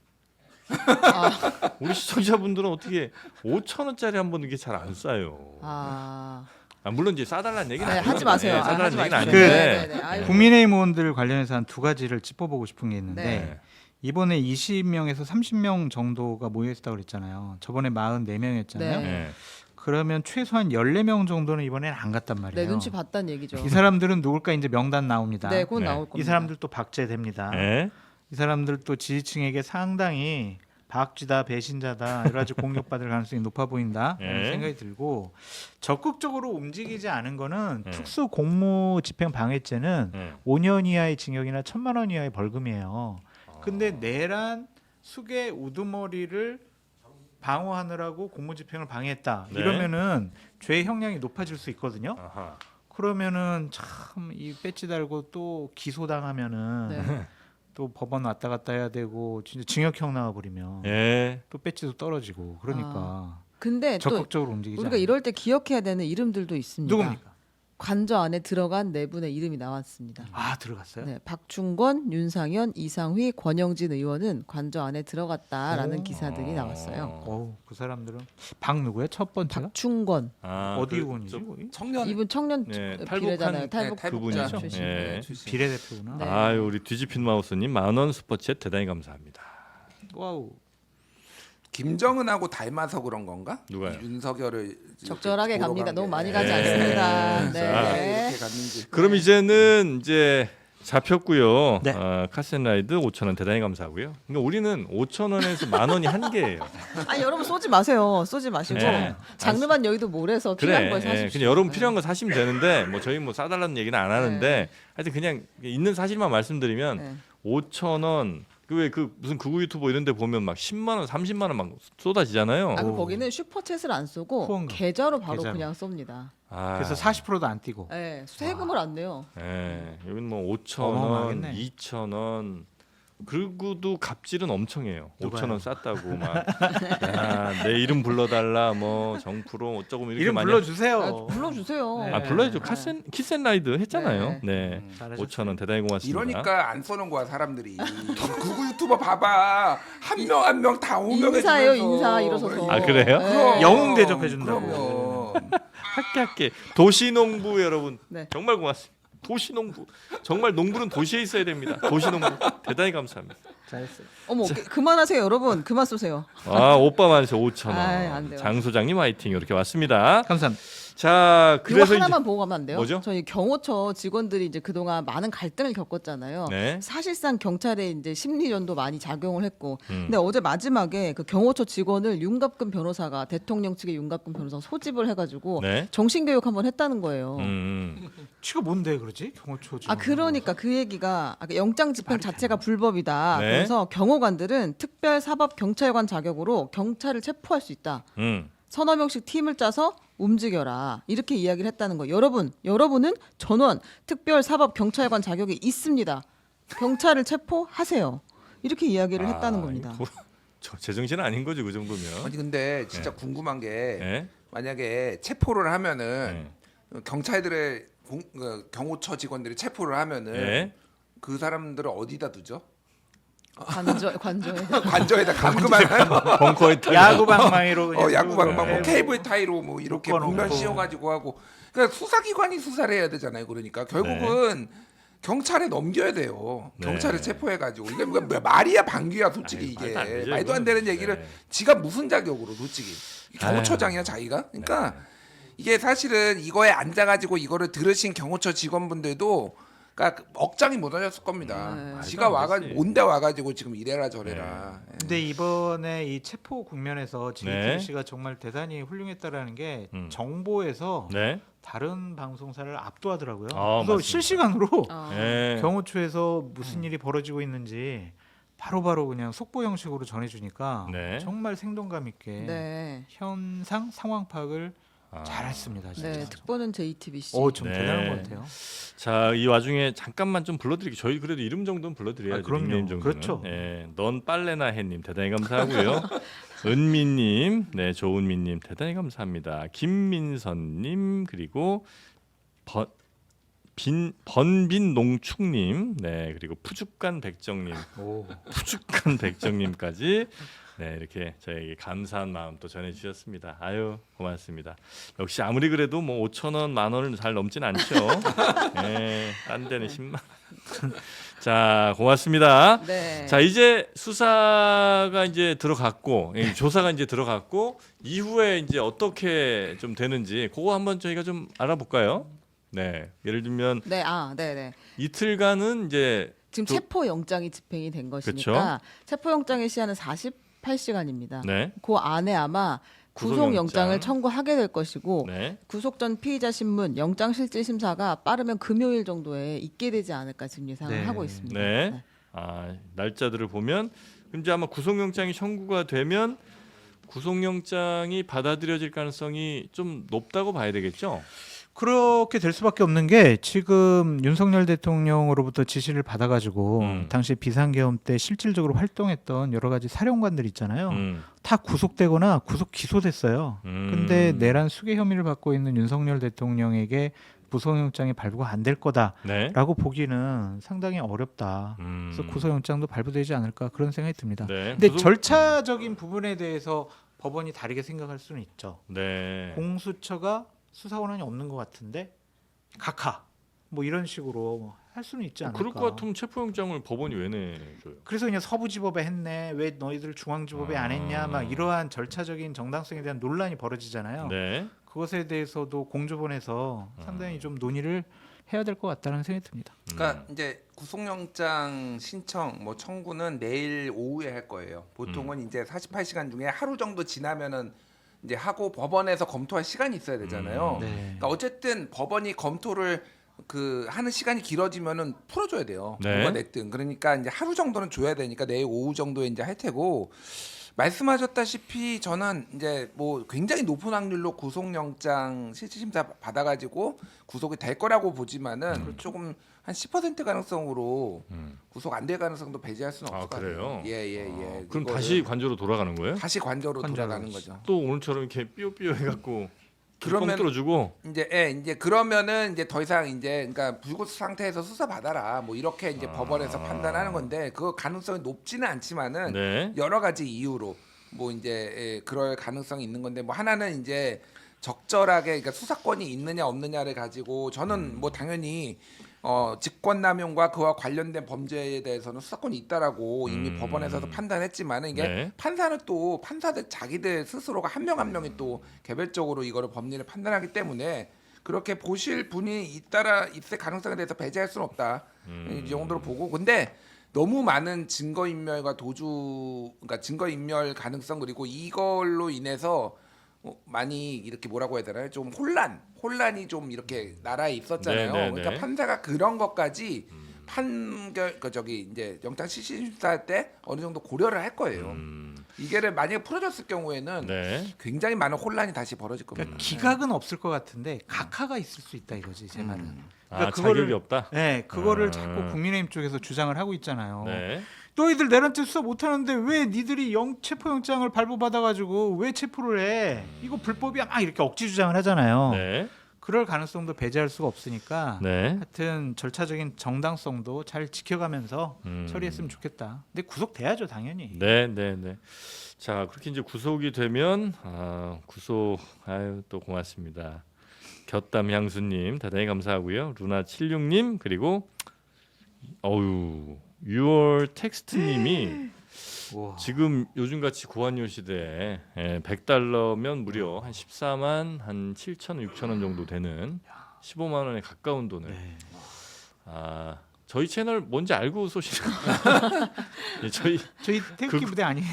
우리 시청자분들은 어떻게 5천 원짜리 한 번 이게 잘 안 싸요. 물론 이제 싸달라는 얘기는 네, 아니에요. 하지 마세요. 네, 싸달라는 하지 얘기는 마시고. 아닌데. 네, 아이고. 국민의힘 의원들 관련해서 한 두 가지를 짚어보고 싶은 게 있는데 네. 이번에 20명에서 30명 정도가 모여있다고 그랬잖아요. 저번에 44명이었잖아요. 네. 네. 그러면 최소한 14명 정도는 이번에는 안 갔단 말이에요. 내 눈치 봤다는 얘기죠. 이 사람들은 누굴까 이제 명단 나옵니다. 네, 그건 네. 나올 겁니다. 이 사람들 또 박제됩니다. 네. 이 사람들 또 지지층에게 상당히 박쥐다 배신자다 여러 가지 공격받을 가능성이 높아 보인다 라는 네. 생각이 들고 적극적으로 움직이지 않은 거는 네. 특수 공무집행 방해죄는 네. 5년 이하의 징역이나 1,000만 원 이하의 벌금이에요. 근데 내란 수괴 우두머리를 방어하느라고 공무집행을 방해했다. 네. 이러면은 죄의 형량이 높아질 수 있거든요. 아하. 그러면은 참 이 배지 달고 또 기소당하면은 네. 또 법원 왔다 갔다 해야 되고 진짜 징역형 나와버리면 예. 또 배지도 떨어지고 그러니까 근데 또 적극적으로 움직이자. 우리가 이럴 때 기억해야 되는 이름들도 있습니다. 누굽니까? 관저 안에 들어간 네 분의 이름이 나왔습니다. 아 들어갔어요? 네, 박충권, 윤상현, 이상휘, 권영진 의원은 관저 안에 들어갔다라는 오. 기사들이 나왔어요. 그 사람들은 박 누구야? 첫 번째가? 박충권 어디 그 의원이지? 좀 거기? 청년 이분 청년 네, 비례잖아요. 탈북한- 탈북 탈북자 그분이죠. 출신. 예. 출신. 비례대표구나. 네. 아유 우리 뒤집힌 마우스님 10,000원 슈퍼챗 대단히 감사합니다. 와우. 김정은하고 닮아서 그런 건가? 누가요? 윤석열을 적절하게 보러 갑니다. 간 너무 게. 많이 가지 않습니다. 자. 왜 네. 이렇게 갔는지. 그럼 이제는 이제 잡혔고요. 네. 카센라이드 5,000원 대단히 감사하고요. 그러니까 우리는 5,000원에서 10,000원이 한계예요. 아 여러분 쏘지 마세요. 쏘지 마시고 네. 장르만 여의도 몰에서 필요한 그래. 걸 사십시오. 그냥 여러분 필요한 거 사시면 되는데 뭐 저희 뭐 싸달라는 얘기는 안 하는데 하여튼 그냥 있는 사실만 말씀드리면 네. 5,000원 그 무슨 극우 유튜버 이런 데 보면 막 10만 원, 30만 원 막 쏟아지잖아요. 아, 그 거기는 슈퍼챗을 안 쏘고 후원금. 계좌로 바로 계좌로. 그냥 쏩니다. 아, 그래서 40%도 안 뛰고. 네, 세금을 안 내요. 예. 여기는 뭐 5,000원, 어마어마하겠네. 2,000원. 그리고도 갑질은 엄청 해요. 누가요? 5,000원 쌌다고 막. 야, 내 이름 불러달라 뭐 정프로 어쩌고 이렇게 이름 많이 불러주세요. 아, 불러주세요. 네. 아 불러야죠. 키센라이드 했잖아요. 네. 네. 잘하셨어요. 5,000원 대단히 고맙습니다. 이러니까 안 쏘는 거야 사람들이. 극우 유튜버 봐봐 한 명 한 명 다 오명해. 인사예요, 인사 일어서서. 아, 그래요? 네. 영웅 대접해준다고. 그러면 할게. 도시농부 여러분 네. 정말 고맙습니다. 도시농부 정말 농부는 도시에 있어야 됩니다. 도시농부 대단히 감사합니다. 잘했어요. 어머, 그만하세요, 여러분. 그만 쏘세요. 아 오빠만세 5,000원. 아이, 안 돼요. 장 소장님 화이팅 이렇게 왔습니다. 감사합니다. 자 이거 그래서 하나만 보고 가면 안 돼요? 뭐죠? 저희 경호처 직원들이 이제 그동안 많은 갈등을 겪었잖아요. 네. 사실상 경찰의 이제 심리전도 많이 작용을 했고, 음. 근데 어제 마지막에 그 경호처 직원을 윤갑근 변호사가 대통령 측의 윤갑근 변호사가 소집을 해가지고 네. 정신교육 한번 했다는 거예요. 치가 뭔데 그러지? 경호처 지금. 아 그러니까 그 얘기가 아까 영장 집행 자체가 불법이다. 네. 그래서 경호관들은 특별 사법 경찰관 자격으로 경찰을 체포할 수 있다. 서너 명씩 팀을 짜서 움직여라. 이렇게 이야기를 했다는 거예요. 여러분은 전원 특별 사법 경찰관 자격이 있습니다. 경찰을 체포하세요. 이렇게 이야기를 했다는 겁니다. 저 제정신 아닌 거지 그 정도면. 아니 근데 진짜 궁금한 게 네. 만약에 체포를 하면은 경찰들의 경호처 직원들이 체포를 하면은 네. 그 사람들을 어디다 두죠? 관저에 관저에다 감금하나요? 벙커에 타. 야구 방망이로 그냥 야구 방방 네. 뭐 케이블 타이로 뭐 이렇게 묶어놓고. 복면 씌워가지고 하고 그러니까 수사기관이 수사를 해야 되잖아요. 그러니까 결국은 경찰에 넘겨야 돼요. 네. 경찰에 체포해가지고 이게 뭐 말이야 방귀야 솔직히 아이, 이게 말도 안 되죠, 말도 안 이거는. 되는 얘기를 네. 지가 무슨 자격으로 솔직히 경호처장이야 자기가 그러니까 이게 사실은 이거에 앉아가지고 이거를 들으신 경호처 직원분들도 그러니까 억장이 묻어졌을 겁니다. 네. 지가 말도 안 와가지고 되지. 온데 와가지고 지금 이래라 저래라. 예. 근데 이번에 이 체포 국면에서 네. JTBC가 정말 대단히 훌륭했다라는 게 음. 정보에서 네. 다른 방송사를 압도하더라고요. 아, 그래서 맞습니다. 실시간으로 네. 경호처에서 무슨 일이 벌어지고 있는지 바로바로 그냥 속보 형식으로 전해주니까 네. 정말 생동감 있게 네. 현상 상황 파악을 아. 잘했습니다. 진짜. 네, 특보는 JTBC. 좀 네. 대단한 것 같아요. 자, 이 와중에 잠깐만 좀 불러드릴게요. 저희 그래도 이름 정도는 불러드려야죠. 아, 그럼요. 닉네임 정도는. 그렇죠. 예, 넌 빨래나 해님 대단히 감사하고요. 은미님, 네, 조은미님 대단히 감사합니다. 김민선님 그리고 번빈 농축님, 네, 그리고 푸죽간 백정님, 오. 푸죽간 백정님까지. 네, 이렇게 저에게 감사한 마음 또 전해주셨습니다. 아유 고맙습니다. 역시 아무리 그래도 뭐 5,000원, 10,000원을 잘 넘진 않죠. 네, 딴 데는 10만. 자, 고맙습니다. 네. 자, 이제 수사가 이제 들어갔고 조사가 이제 들어갔고 이후에 이제 어떻게 좀 되는지 그거 한번 저희가 좀 알아볼까요? 네, 예를 들면 네, 네. 이틀간은 이제 지금 또- 체포 영장이 집행이 된 것이니까 그쵸? 체포 영장의 시한은 48시간입니다. 네, 그 안에 아마 구속 구속영장. 영장을 청구하게 될 것이고 네, 구속 전 피의자 신문 영장 실질 심사가 빠르면 금요일 정도에 있게 되지 않을까 지금 예상을 네. 하고 있습니다. 네. 아, 날짜들을 보면 이제 아마 구속영장이 청구가 되면 구속영장이 받아들여질 가능성이 좀 높다고 봐야 되겠죠? 그렇게 될 수밖에 없는 게 지금 윤석열 대통령으로부터 지시를 받아가지고 당시 비상계엄 때 실질적으로 활동했던 여러 가지 사령관들 있잖아요. 다 구속되거나 구속 기소됐어요. 근데 내란 수괴 혐의를 받고 있는 윤석열 대통령에게 구속영장이 발부가 안 될 거다라고 네. 보기는 상당히 어렵다. 그래서 구속영장도 발부되지 않을까 그런 생각이 듭니다. 네. 근데 절차적인 부분에 대해서 법원이 다르게 생각할 수는 있죠. 네. 공수처가 수사 권한이 없는 것 같은데 각하 뭐 이런 식으로 할 수는 있지 않을까. 그럴 것 같으면 체포영장을 법원이 왜 내줘요? 그래서 그냥 서부지법에 했네. 왜 너희들 중앙지법에 안 했냐. 막 이러한 절차적인 정당성에 대한 논란이 벌어지잖아요. 네. 그것에 대해서도 공조본에서 상당히 좀 논의를 해야 될 것 같다는 생각이 듭니다. 그러니까 이제 구속영장 신청 뭐 청구는 내일 오후에 할 거예요. 보통은 이제 48시간 중에 하루 정도 지나면은 이제 하고 법원에서 검토할 시간이 있어야 되잖아요. 네. 그러니까 어쨌든 법원이 검토를 그 하는 시간이 길어지면은 풀어줘야 돼요. 네. 누가 냈든. 그러니까 이제 하루 정도는 줘야 되니까 내일 오후 정도에 이제 할 테고, 말씀하셨다시피 저는 이제 뭐 굉장히 높은 확률로 구속영장 실질심사 받아가지고 구속이 될 거라고 보지만은 조금 한 10% 가능성으로 구속 안 될 가능성도 배제할 수는 없을 것 같아요. 그래요? 예예예. 그럼 다시 관저로 돌아가는 거예요? 다시 관저로 관저로 돌아가는 그렇지. 거죠. 또 오늘처럼 이렇게 삐요삐요 해갖고 그러면- 뚜껑 뚫어주고 이제 그러면은 이제 더 이상 이제 그러니까 불구속 상태에서 수사 받아라 뭐 이렇게 이제 법원에서 판단하는 건데 그 가능성이 높지는 않지만은 네. 여러 가지 이유로 뭐 이제 그럴 가능성이 있는 건데 뭐 하나는 이제 적절하게 그러니까 수사권이 있느냐 없느냐를 가지고 저는 뭐 당연히 직권남용과 그와 관련된 범죄에 대해서는 수사권이 있다라고 이미 법원에서도 판단했지만 이게 네. 판사는 또 판사들 자기들 스스로가 한 명 한 명이 또 개별적으로 이거를 법리를 판단하기 때문에 그렇게 보실 분이 있을 가능성에 대해서 배제할 수는 없다 이 정도로 보고 근데 너무 많은 증거인멸과 그러니까 증거인멸 가능성 그리고 이걸로 인해서 많이 이렇게 뭐라고 해야 되나요? 좀 혼란이 좀 이렇게 나라에 있었잖아요. 네, 네, 그러니까 네. 판사가 그런 것까지 판결 이제 영장 실질심사할 때 어느 정도 고려를 할 거예요. 이게를 만약에 풀어졌을 경우에는 네. 굉장히 많은 혼란이 다시 벌어질 겁니다. 그러니까 기각은 없을 것 같은데 각하가 있을 수 있다 이거지 제 말은. 아, 자격이 없다. 네, 그거를 자꾸 국민의힘 쪽에서 주장을 하고 있잖아요. 네. 너희들 내란죄 수사 못하는데 왜 니들이 체포영장을 발부받아가지고 왜 체포를 해? 이거 불법이야 막 이렇게 억지 주장을 하잖아요. 네. 그럴 가능성도 배제할 수가 없으니까 네. 하여튼 절차적인 정당성도 잘 지켜가면서 처리했으면 좋겠다. 근데 구속돼야죠 당연히. 네, 네, 네. 자, 그렇게 이제 구속이 되면 또 고맙습니다. 곁담 향수님 대단히 감사하고요. 루나 76님 그리고 6월 텍스트님이 우와. 지금 요즘같이 고환율 시대에 $100면 무려 한 14만 한 7천 6천 원 정도 되는 15만 원에 가까운 돈을 네. 저희 채널 뭔지 알고 쏘시는 저희 저희 태극기 부대 아니에요.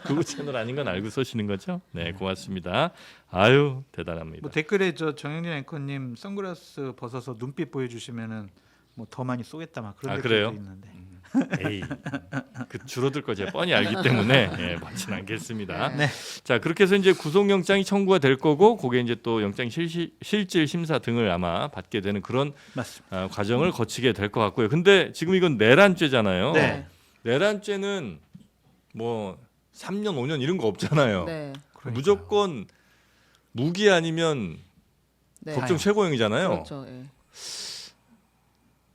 그거 채널 아닌 건 알고 쏘시는 거죠? 네, 고맙습니다. 아유, 대단합니다. 뭐 댓글에 정영진 앵커님 선글라스 벗어서 눈빛 보여주시면은 뭐 더 많이 쏘겠다 막 그런 그래요? 댓글도 있는데. 에이, 그 줄어들 거 제가 뻔히 알기 때문에 받진 않겠습니다. 네. 자, 그렇게 해서 이제 구속영장이 청구가 될 거고, 그게 이제 또 영장 실질 심사 등을 아마 받게 되는 그런 맞습니다. 과정을 거치게 될 것 같고요. 근데 지금 이건 내란죄잖아요. 네. 내란죄는 뭐 3년, 5년 이런 거 없잖아요. 네. 그러니까요. 무조건 무기 아니면 네. 법정 최고형이잖아요. 그렇죠. 예.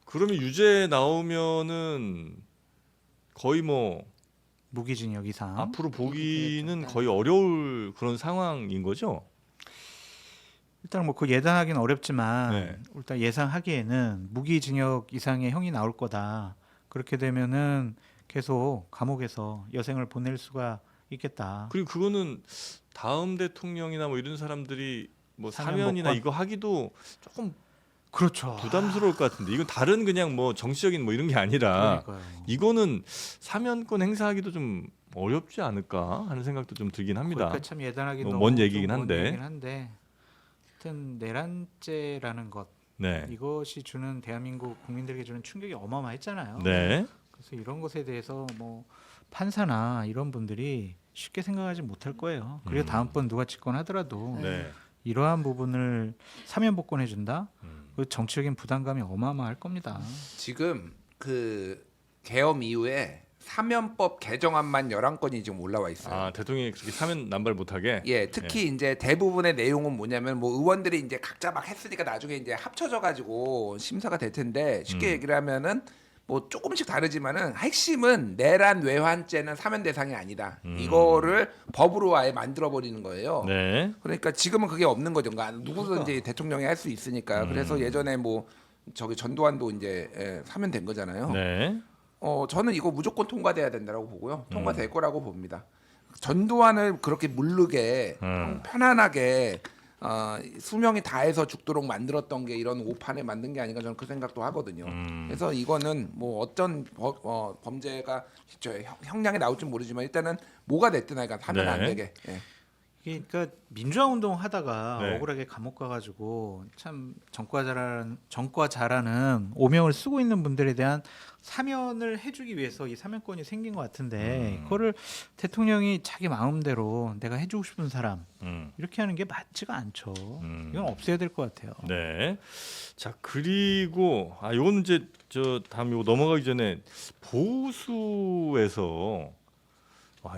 그러면 유죄 나오면은 거의 뭐 무기징역 이상. 앞으로 보기는 네. 거의 어려울 그런 상황인 거죠. 일단 뭐 그 예단하기는 어렵지만 네. 일단 예상하기에는 무기징역 이상의 형이 나올 거다. 그렇게 되면은 계속 감옥에서 여생을 보낼 수가 있겠다. 그리고 그거는 다음 대통령이나 뭐 이런 사람들이 뭐 사면 사면이나 복권? 이거 하기도 조금 그렇죠. 부담스러울 것 같은데 이건 다른 그냥 뭐 정치적인 뭐 이런 게 아니라 그러니까요. 이거는 사면권 행사하기도 좀 어렵지 않을까 하는 생각도 좀 들긴 합니다. 그러니까 참 예단하기 뭐 너무 먼 좀 얘기긴 먼 한데. 얘기긴 한데 하여튼 내란죄라는 것 네. 이것이 주는 대한민국 국민들에게 주는 충격이 어마어마했잖아요. 네. 그래서 이런 것에 대해서 뭐 판사나 이런 분들이 쉽게 생각하지 못할 거예요. 그리고 다음번 누가 집권하더라도 네. 이러한 부분을 사면 복권해 준다. 음. 그 정치적인 부담감이 어마어마할 겁니다. 지금 그 계엄 이후에 사면법 개정안만 11건이 지금 올라와 있어요. 아 대통령이 그렇게 사면 남발 못하게. 예, 특히 이제 대부분의 내용은 뭐냐면 뭐 의원들이 이제 각자 막 했으니까 나중에 이제 합쳐져 가지고 심사가 될 텐데 쉽게 얘기를 하면은 뭐 조금씩 다르지만은 핵심은 내란 외환죄는 사면 대상이 아니다. 이거를 법으로 아예 만들어 버리는 거예요. 네. 그러니까 지금은 그게 없는 거죠. 그러니까 누구든지 대통령이 할 수 있으니까. 그래서 예전에 뭐 저기 전두환도 이제 사면 된 거잖아요. 네. 저는 이거 무조건 통과돼야 된다고 보고요. 통과될 거라고 봅니다. 전두환을 그렇게 무르게 편안하게 수명이 다해서 죽도록 만들었던 게 이런 오판에 만든 게 아닌가 저는 그 생각도 하거든요. 그래서 이거는 뭐 어떤 범죄가 형량이 나올지 모르지만 일단은 뭐가 됐든 하여간 하면 안 네. 되게. 예. 이게 그러니까 민주화 운동 하다가 네. 억울하게 감옥 가가지고 참 전과 잘하는 오명을 쓰고 있는 분들에 대한 사면을 해주기 위해서 이 사면권이 생긴 것 같은데 그거를 대통령이 자기 마음대로 내가 해주고 싶은 사람 이렇게 하는 게 맞지가 않죠. 이건 없애야 될 것 같아요. 네. 자 그리고 요거는 이제 저 다음 요거 넘어가기 전에 보수에서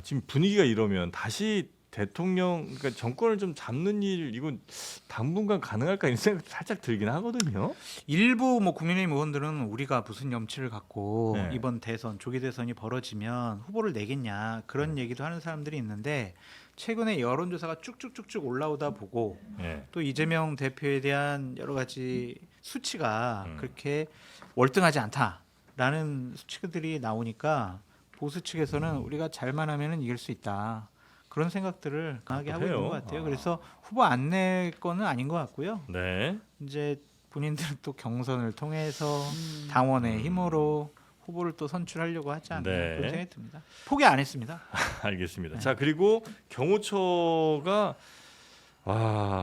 지금 분위기가 이러면 다시 대통령 그러니까 정권을 좀 잡는 일 이건 당분간 가능할까 이런 생각 살짝 들긴 하거든요. 일부 뭐 국민의힘 의원들은 우리가 무슨 염치를 갖고 네. 이번 대선 조기 대선이 벌어지면 후보를 내겠냐 그런 얘기도 하는 사람들이 있는데 최근에 여론조사가 쭉쭉쭉쭉 올라오다 보고 네. 또 이재명 대표에 대한 여러 가지 수치가 그렇게 월등하지 않다라는 수치들이 나오니까 보수 측에서는 우리가 잘만 하면은 이길 수 있다. 그런 생각들을 강하게 하고 있는 것 같아요. 그래서 후보 안 낼 거는 아닌 것 같고요. 네. 이제 본인들은 또 경선을 통해서 당원의 힘으로 후보를 또 선출하려고 하지 않나 네. 그런 생각이 듭니다. 포기 안 했습니다. 알겠습니다. 자 그리고 경호처가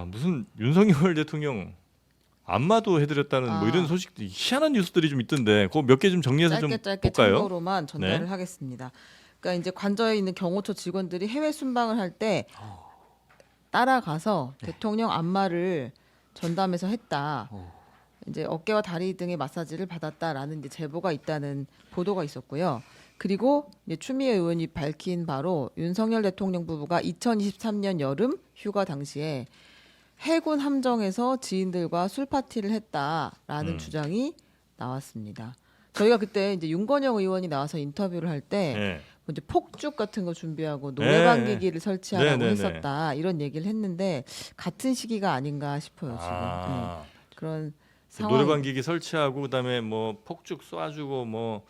무슨 윤석열 대통령 안마도 해드렸다는 뭐 이런 소식 희한한 뉴스들이 좀 있던데 그거 몇 개 좀 정리해서 좀 짧게 볼까요? 참고로만 전달을 네. 하겠습니다. 그러니까 이제 관저에 있는 경호처 직원들이 해외 순방을 할 때 따라가서 대통령 안마를 전담해서 했다. 이제 어깨와 다리 등의 마사지를 받았다라는 이제 제보가 있다는 보도가 있었고요. 그리고 이제 추미애 의원이 밝힌 바로 윤석열 대통령 부부가 2023년 여름 휴가 당시에 해군 함정에서 지인들과 술 파티를 했다라는 주장이 나왔습니다. 저희가 그때 이제 윤건영 의원이 나와서 인터뷰를 할 때 네. 이제 폭죽 같은 거 준비하고 노래방 네. 기기를 설치하라고 네, 네, 네. 했었다 이런 얘기를 했는데 같은 시기가 아닌가 싶어요 지금. 그런 상황. 노래방 기기 설치하고 그다음에 뭐 폭죽 쏴주고 뭐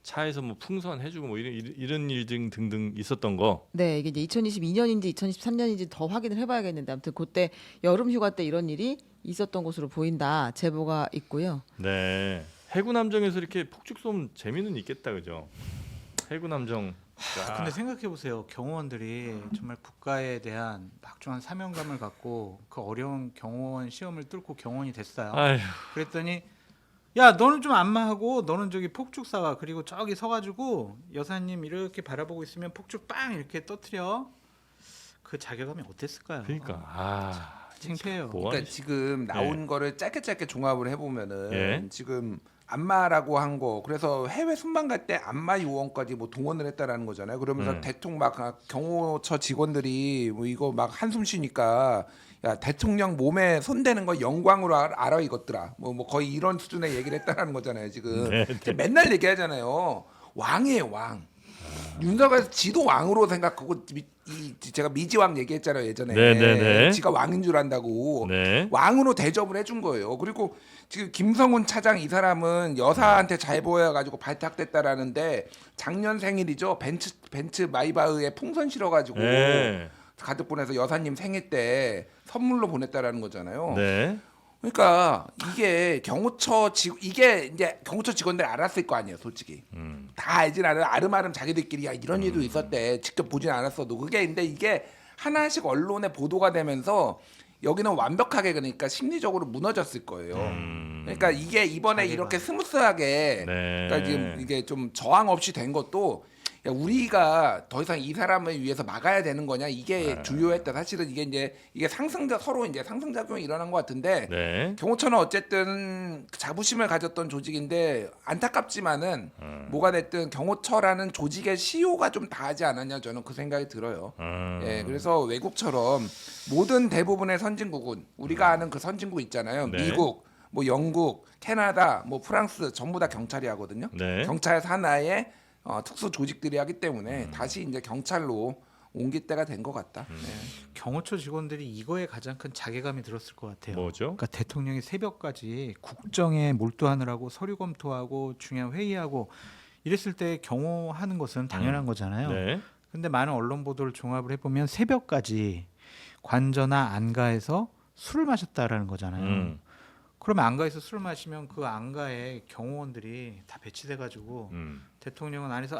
차에서 뭐 풍선 해주고 뭐 이런 일 등등 있었던 거. 네, 이게 이제 2022년인지 2023년인지 더 확인을 해봐야겠는데 아무튼 그때 여름 휴가 때 이런 일이 있었던 것으로 보인다 제보가 있고요. 네. 해군 함정에서 이렇게 폭죽 쏘면 재미는 있겠다, 그죠? 해군 함정. 근데 생각해 보세요. 경호원들이 정말 국가에 대한 막중한 사명감을 갖고 그 어려운 경호원 시험을 뚫고 경호원이 됐어요. 아휴. 그랬더니 야 너는 좀 안마하고 너는 저기 폭죽 쏴와 그리고 저기 서가지고 여사님 이렇게 바라보고 있으면 폭죽 빵 이렇게 터트려. 그 자괴감이 어땠을까요? 그러니까 창피해요. 뭐 그러니까 지금 나온 예. 거를 짧게 종합을 해보면은 예. 지금 안마라고 한 거 그래서 해외 순방 갈 때 안마 요원까지 뭐 동원을 했다라는 거잖아요. 그러면서 대통령 막 경호처 직원들이 뭐 이거 막 한숨 쉬니까 야 대통령 몸에 손대는 거 영광으로 알아 이것들아 뭐 거의 이런 수준의 얘기를 했다라는 거잖아요. 지금 네, 맨날 얘기하잖아요. 왕이에요 왕. 윤석열 지도 왕으로 생각하고 제가 미지왕 얘기했잖아요 예전에. 네. 지가 왕인 줄 안다고. 네. 왕으로 대접을 해준 거예요. 그리고 지금 김성훈 차장 이 사람은 여사한테 잘 보여가지고 발탁됐다라는데 작년 생일이죠. 벤츠 마이바흐에 풍선 실어가지고 네. 가득 보내서 여사님 생일 때 선물로 보냈다라는 거잖아요. 네. 그러니까 이게 이게 이제 경호처 직원들 알았을 거 아니에요, 솔직히. 다 알진 않아요. 아름아름 자기들끼리 야 이런 일도 있었대. 직접 보진 않았어도 근데 이게 하나씩 언론에 보도가 되면서 여기는 완벽하게 그러니까 심리적으로 무너졌을 거예요. 그러니까 이게 이번에 이렇게 스무스하게 네. 그러니까 지금 이게 좀 저항 없이 된 것도 그러니까 우리가 더 이상 이 사람을 위해서 막아야 되는 거냐 이게 주요했다. 사실은 이게 서로 이제 상승작용이 일어난 것 같은데 네. 경호처는 어쨌든 자부심을 가졌던 조직인데 안타깝지만은 뭐가 됐든 경호처라는 조직의 시효가 좀 다하지 않았냐 저는 그 생각이 들어요. 예, 그래서 외국처럼 모든 대부분의 선진국은 우리가 아는 그 선진국 있잖아요. 네. 미국, 뭐 영국, 캐나다, 뭐 프랑스 전부 다 경찰이 하거든요. 네. 경찰 산하에 특수 조직들이 하기 때문에 다시 이제 경찰로 옮길 때가 된 것 같다. 네. 경호처 직원들이 이거에 가장 큰 자괴감이 들었을 것 같아요. 뭐죠? 그러니까 대통령이 새벽까지 국정에 몰두하느라고 서류 검토하고 중요한 회의하고 이랬을 때 경호하는 것은 당연한 거잖아요. 네. 근데 많은 언론 보도를 종합을 해보면 새벽까지 관저나 안가에서 술을 마셨다라는 거잖아요. 그러면 안가에서 술을 마시면 그 안가에 경호원들이 다 배치돼가지고 대통령은 안에서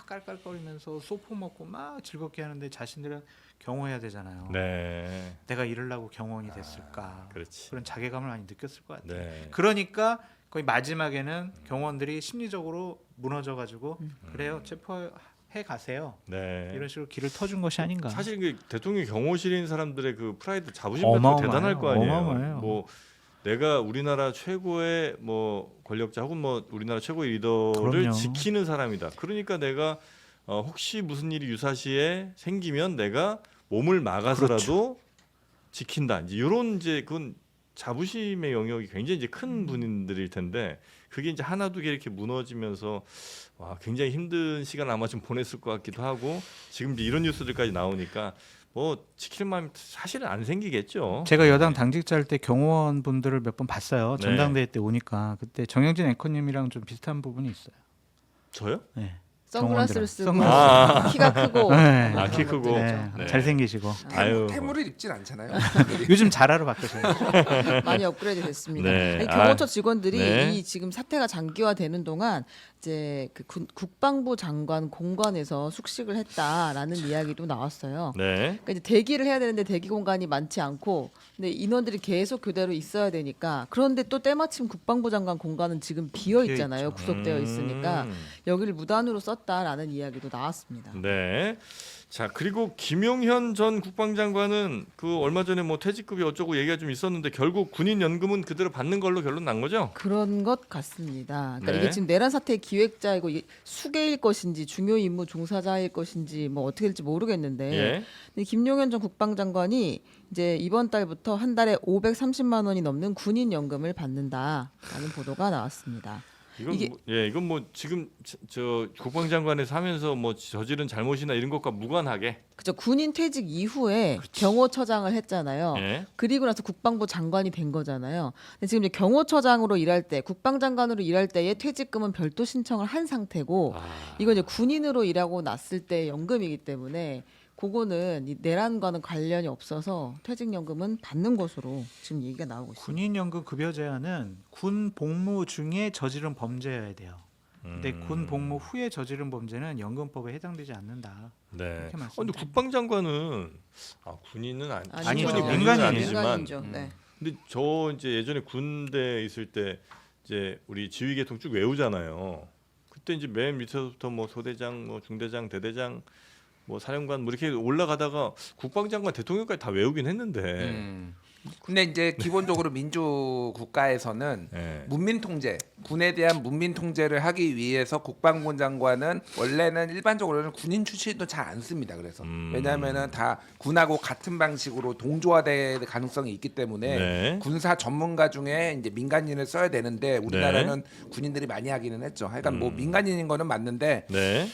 깔깔거리면서 소포 먹고 막 즐겁게 하는데 자신들은 경호해야 되잖아요. 네. 내가 이러려고 경호원이 됐을까? 그렇지. 그런 자괴감을 많이 느꼈을 것 같아요. 네. 그러니까 거의 마지막에는 경호원들이 심리적으로 무너져가지고 그래요, 체포해 가세요. 네. 이런 식으로 길을 터준 것이 아닌가. 사실 그 대통령 경호실에 있는 사람들의 그 프라이드 자부심 같은 거 어마어마해요. 대단할 거 아니에요. 어마어마해요. 뭐 내가 우리나라 최고의 뭐 권력자 혹은 뭐 우리나라 최고의 리더를 그럼요. 지키는 사람이다. 그러니까 내가 혹시 무슨 일이 유사시에 생기면 내가 몸을 막아서라도 지킨다. 이제 이런 이제 그건 자부심의 영역이 굉장히 이제 큰 분들일 텐데 그게 이제 하나 두 개 이렇게 무너지면서 와 굉장히 힘든 시간 아마 좀 보냈을 것 같기도 하고 지금 이제 이런 뉴스들까지 나오니까 뭐 지킬 마음이 사실은 안 생기겠죠. 제가 여당 당직자일 때 경호원 분들을 몇 번 봤어요. 네. 전당대회 때 오니까 그때 정영진 앵커님이랑 좀 비슷한 부분이 있어요. 저요? 네. 선글라스를 쓰고 선글라스. 키가 크고 네. 뭐 아, 키 그런 크고. 것들 네. 있죠. 네. 잘생기시고 아유. 태물을 입진 않잖아요. 요즘 자라로 바꾸셔요. 많이 업그레이드 됐습니다. 네. 아니, 경호처 직원들이 네. 이 지금 사태가 장기화되는 동안 이제 그 국방부 장관 공관에서 숙식을 했다라는 이야기도 나왔어요. 네. 그러니까 이제 대기를 해야 되는데 대기 공간이 많지 않고, 근데 인원들이 계속 교대로 있어야 되니까, 그런데 또 때마침 국방부 장관 공간은 지금 비어 있잖아요. 비어있죠. 구속되어 있으니까 여기를 무단으로 썼다라는 이야기도 나왔습니다. 네. 자 그리고 김용현 전 국방장관은 그 얼마 전에 뭐 퇴직급이 어쩌고 얘기가 좀 있었는데 결국 군인 연금은 그대로 받는 걸로 결론 난 거죠? 그런 것 같습니다. 그러니까 네. 이게 지금 내란 사태의 기획자이고 수계일 것인지 중요 임무 종사자일 것인지 뭐 어떻게 될지 모르겠는데, 예. 근데 김용현 전 국방장관이 이제 이번 달부터 한 달에 530만 원이 넘는 군인 연금을 받는다라는 보도가 나왔습니다. 이건 이게- 뭐, 이건 뭐 지금 저 국방장관에서 하면서 뭐 저지른 잘못이나 이런 것과 무관하게 그죠? 군인 퇴직 이후에 경호처장을 했잖아요. 예. 그리고 나서 국방부 장관이 된 거잖아요. 근데 지금 이제 경호처장으로 일할 때, 국방장관으로 일할 때의 퇴직금은 별도 신청을 한 상태고, 이건 이제 군인으로 일하고 났을 때 연금이기 때문에 그거는 이 내란과는 관련이 없어서 퇴직연금은 받는 것으로 지금 얘기가 나오고 있습니다. 군인연금 급여 제한은 군 복무 중에 저지른 범죄여야 돼요. 근데 군 복무 후에 저지른 범죄는 연금법에 해당되지 않는다. 네. 이렇게 말씀드립니다. 근데 국방장관은 군인은 아니죠. 충분히 군인은 민간인이에요. 아니지만 민간인이죠. 네. 근데 저 이제 예전에 군대 있을 때 이제 우리 지휘 계통 쭉 외우잖아요. 그때 이제 맨 밑에서부터 뭐 소대장, 뭐 중대장, 대대장, 뭐 사령관 뭐 이렇게 올라가다가 국방장관 대통령까지 다 외우긴 했는데 근데 이제 기본적으로 민주 국가에서는 예. 문민 통제, 군에 대한 문민 통제를 하기 위해서 국방부 장관은 원래는 일반적으로는 군인 출신도 잘 안 씁니다. 그래서 왜냐하면은 다 군하고 같은 방식으로 동조화될 가능성이 있기 때문에 네. 군사 전문가 중에 이제 민간인을 써야 되는데 우리나라는 군인들이 많이 하기는 했죠. 하여간 뭐 민간인인 거는 맞는데 네.